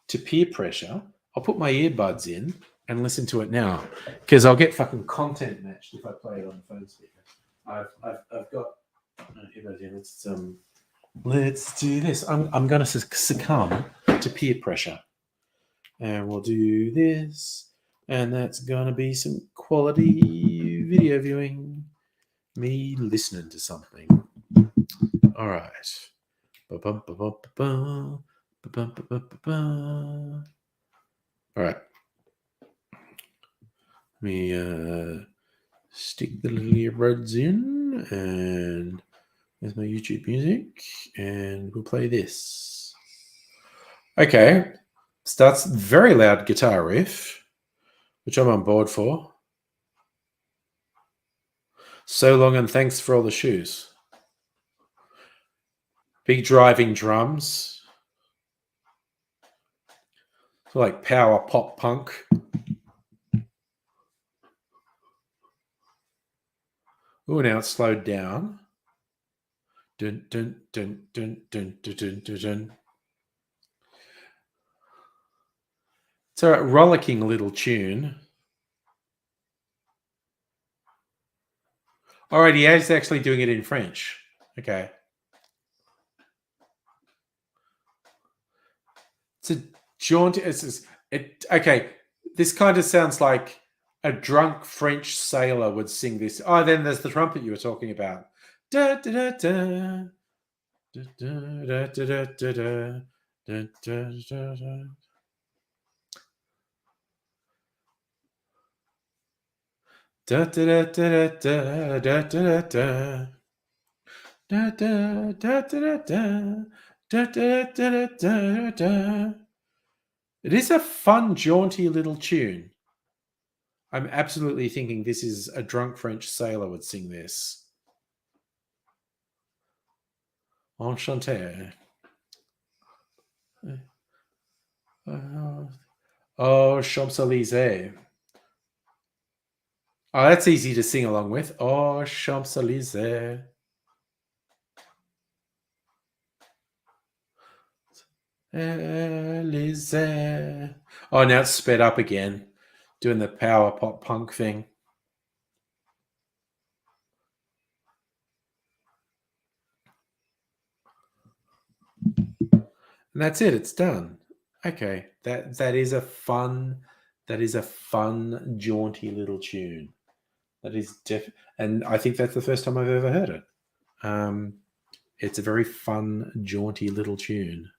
to peer pressure. I'll put my earbuds in and listen to it now because I'll get fucking content matched if I play it on the phone speaker. I've got earbuds in. Let's do this. I'm going to succumb to peer pressure, and we'll do this, and that's going to be some quality video viewing. Me listening to something. All right. All right. Let me stick the little earbuds in, and there's my YouTube music, and we'll play this. Okay. Starts very loud guitar riff, which I'm on board for. So long and thanks for all the shoes. Big driving drums. It's like power pop punk. Oh, now it's slowed down. Dun, dun, dun, dun, dun, dun, dun, dun, dun. It's a rollicking little tune. Alright, he is actually doing it in French. Okay. It's a jaunt. Okay, this kind of sounds like a drunk French sailor would sing this. Oh, then there's the trumpet you were talking about. Da, da, da, da. Da, da, da, da, da, da. Da, da, da, da. Da, da, da, da, da, da, da, da. Da, da, da, da, da, da, da, da, da, da. It is a fun, jaunty little tune. I'm absolutely thinking this is a drunk French sailor would sing this. Enchanté. Oh, Champs-Elysees. Oh, that's easy to sing along with. Oh, Champs-Elysees. Elysees. Oh, now it's sped up again, doing the power pop punk thing. And that's it. It's done. Okay, that is a fun jaunty little tune. That is and I think that's the first time I've ever heard it. It's a very fun, jaunty little tune.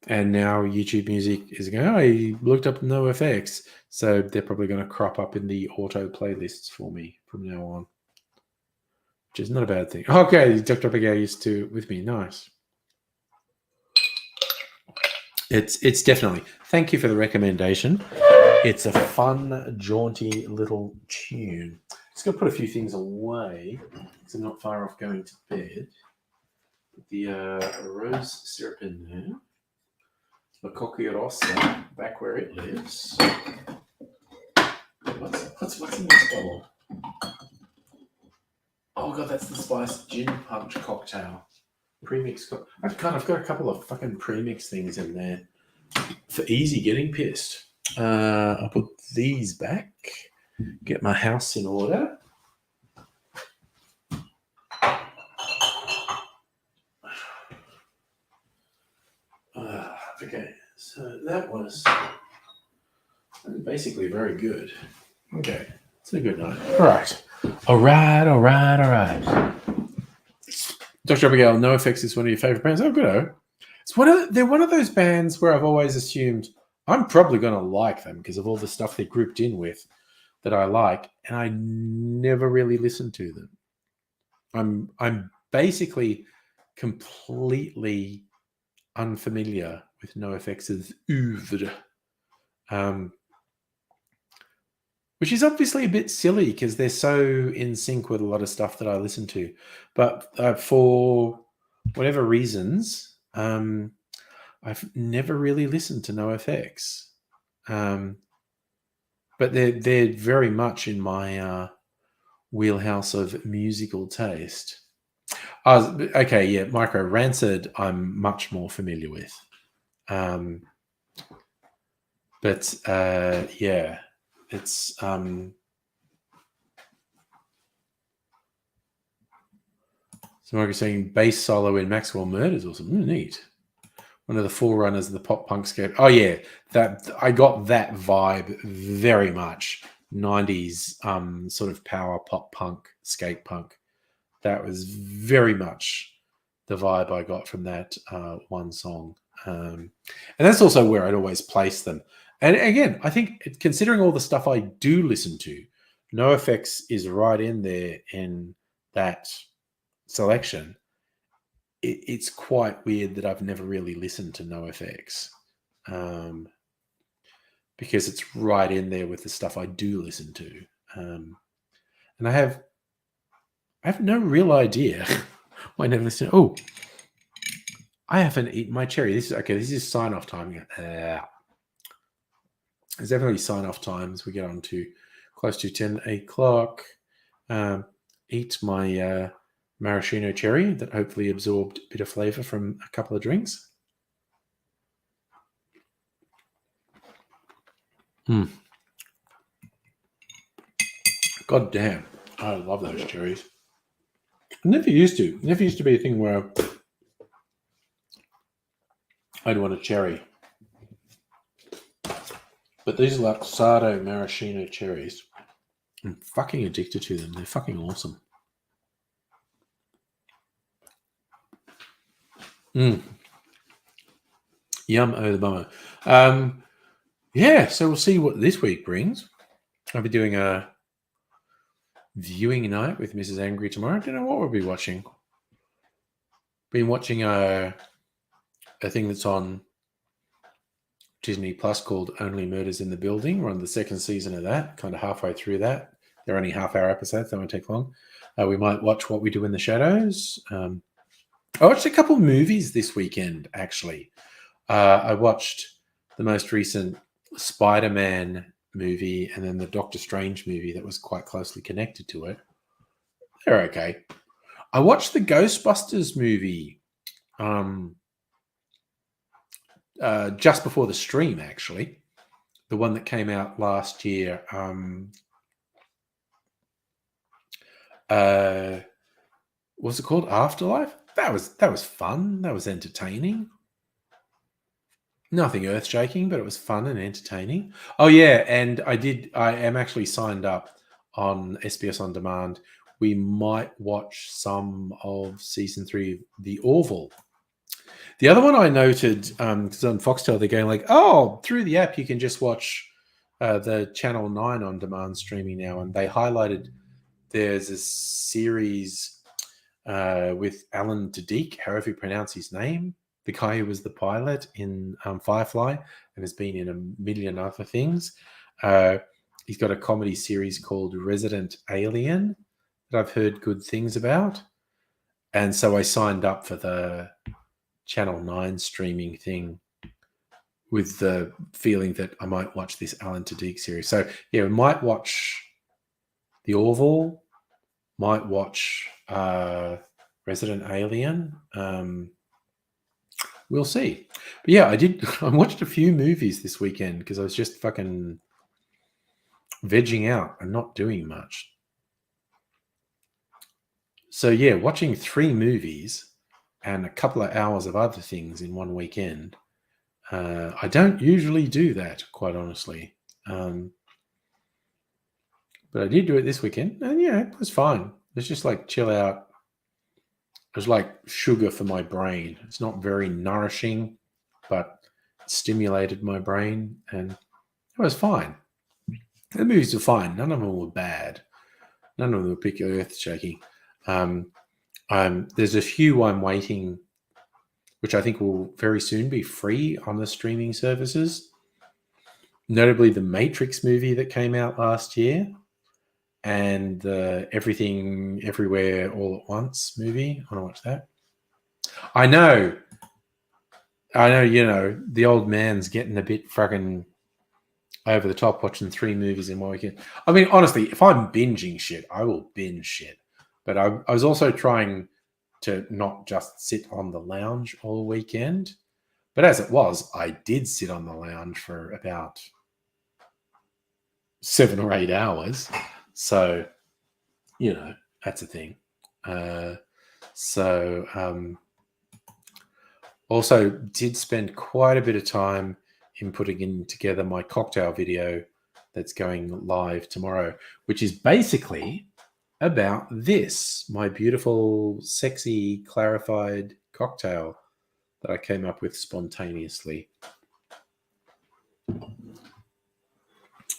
And now YouTube Music is going, oh, I looked up no effects. So they're probably going to crop up in the auto playlists for me from now on, which is not a bad thing. Okay, Dr. Abigail used to with me. Nice. It's definitely. Thank you for the recommendation. It's a fun, jaunty little tune. Just going to put a few things away because I'm not far off going to bed. Put the rose syrup in there. The Cocky Rossa, back where it lives. What's in this bottle? Oh god, that's the spiced gin punch cocktail. Premix. I've got a couple of fucking premix things in there for easy getting pissed. I'll put these back. Get my house in order. Okay, so that was basically very good. Okay, it's a good night. All right. Dr. Abigail, NoFX is one of your favorite bands. Oh, good. They're one of those bands where I've always assumed I'm probably going to like them because of all the stuff they're grouped in with that I like, and I never really listened to them. I'm basically completely unfamiliar with NoFX's oeuvre, which is obviously a bit silly because they're so in sync with a lot of stuff that I listen to. But for whatever reasons, I've never really listened to NoFX. But they're very much in my wheelhouse of musical taste. Okay, yeah, Micro Rancid I'm much more familiar with. But yeah, it's so Micro's saying bass solo in Maxwell Murder is awesome. Neat. One of the forerunners of the pop punk scale. Oh yeah, that I got that vibe very much. 90s sort of power pop punk, skate punk. That was very much the vibe I got from that one song. And that's also where I'd always place them. And again, I think considering all the stuff I do listen to, NoFX is right in there in that selection. It's quite weird that I've never really listened to NoFX because it's right in there with the stuff I do listen to. And I have no real idea why I never listen. Oh, I haven't eaten my cherry. This is sign-off time. There's definitely sign-off times. We get on to close to 10 o'clock. Eat my maraschino cherry that hopefully absorbed a bit of flavor from a couple of drinks. God damn. I love those cherries. Never used to be a thing where I'd want a cherry. But these Luxardo maraschino cherries, I'm fucking addicted to them. They're fucking awesome. Yum, oh the bummer. Yeah, so we'll see what this week brings. I'll be doing a viewing night with Mrs. Angry tomorrow. I don't know what we'll be watching. Been watching a thing that's on Disney Plus called Only Murders in the Building. We're on the second season of that, kind of halfway through that. They're only half-hour episodes. They won't take long. We might watch What We Do in the Shadows. I watched a couple movies this weekend, actually. I watched the most recent Spider-Man movie and then the Doctor Strange movie that was quite closely connected to it. They're okay. I watched the Ghostbusters movie just before the stream, actually. The one that came out last year. What's it called? Afterlife? That was fun. That was entertaining. Nothing earth-shaking, but it was fun and entertaining. Oh yeah, and I am actually signed up on SBS On Demand. We might watch some of season 3 of The Orville. The other one I noted, because on Foxtel they're going like, oh, through the app you can just watch the Channel 9 on demand streaming now, and they highlighted there's a series with Alan Tudyk, however you pronounce his name, the guy who was the pilot in Firefly and has been in a million other things. He's got a comedy series called Resident Alien that I've heard good things about. And so I signed up for the Channel 9 streaming thing with the feeling that I might watch this Alan Tudyk series. So, yeah, we might watch The Orville, might watch Resident Alien. We'll see. But yeah, I watched a few movies this weekend because I was just fucking vegging out and not doing much. So yeah, watching 3 movies and a couple of hours of other things in one weekend. I don't usually do that, quite honestly. But I did do it this weekend, and yeah, it was fine. It was just like chill out. It was like sugar for my brain. It's not very nourishing, but it stimulated my brain, and it was fine. The movies were fine. None of them were bad. None of them were particularly earth-shaking. There's a few I'm waiting, which I think will very soon be free on the streaming services. Notably, the Matrix movie that came out last year and the Everything Everywhere All at Once movie. I want to watch that. I know, the old man's getting a bit fucking over the top watching 3 movies in one weekend. I mean, honestly, if I'm binging shit, I will binge shit. But I was also trying to not just sit on the lounge all weekend. But as it was, I did sit on the lounge for about 7 or 8 hours. So, that's a thing. Also did spend quite a bit of time in putting together my cocktail video that's going live tomorrow, which is basically about this, my beautiful, sexy, clarified cocktail that I came up with spontaneously.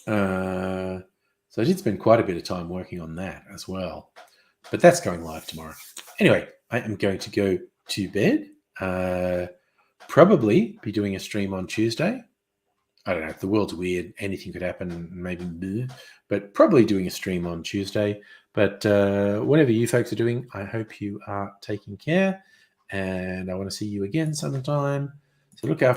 So I did spend quite a bit of time working on that as well. But that's going live tomorrow. Anyway, I am going to go to bed. Probably be doing a stream on Tuesday. I don't know. The world's weird. Anything could happen. Maybe, but probably doing a stream on Tuesday. But whatever you folks are doing, I hope you are taking care. And I want to see you again sometime. So look after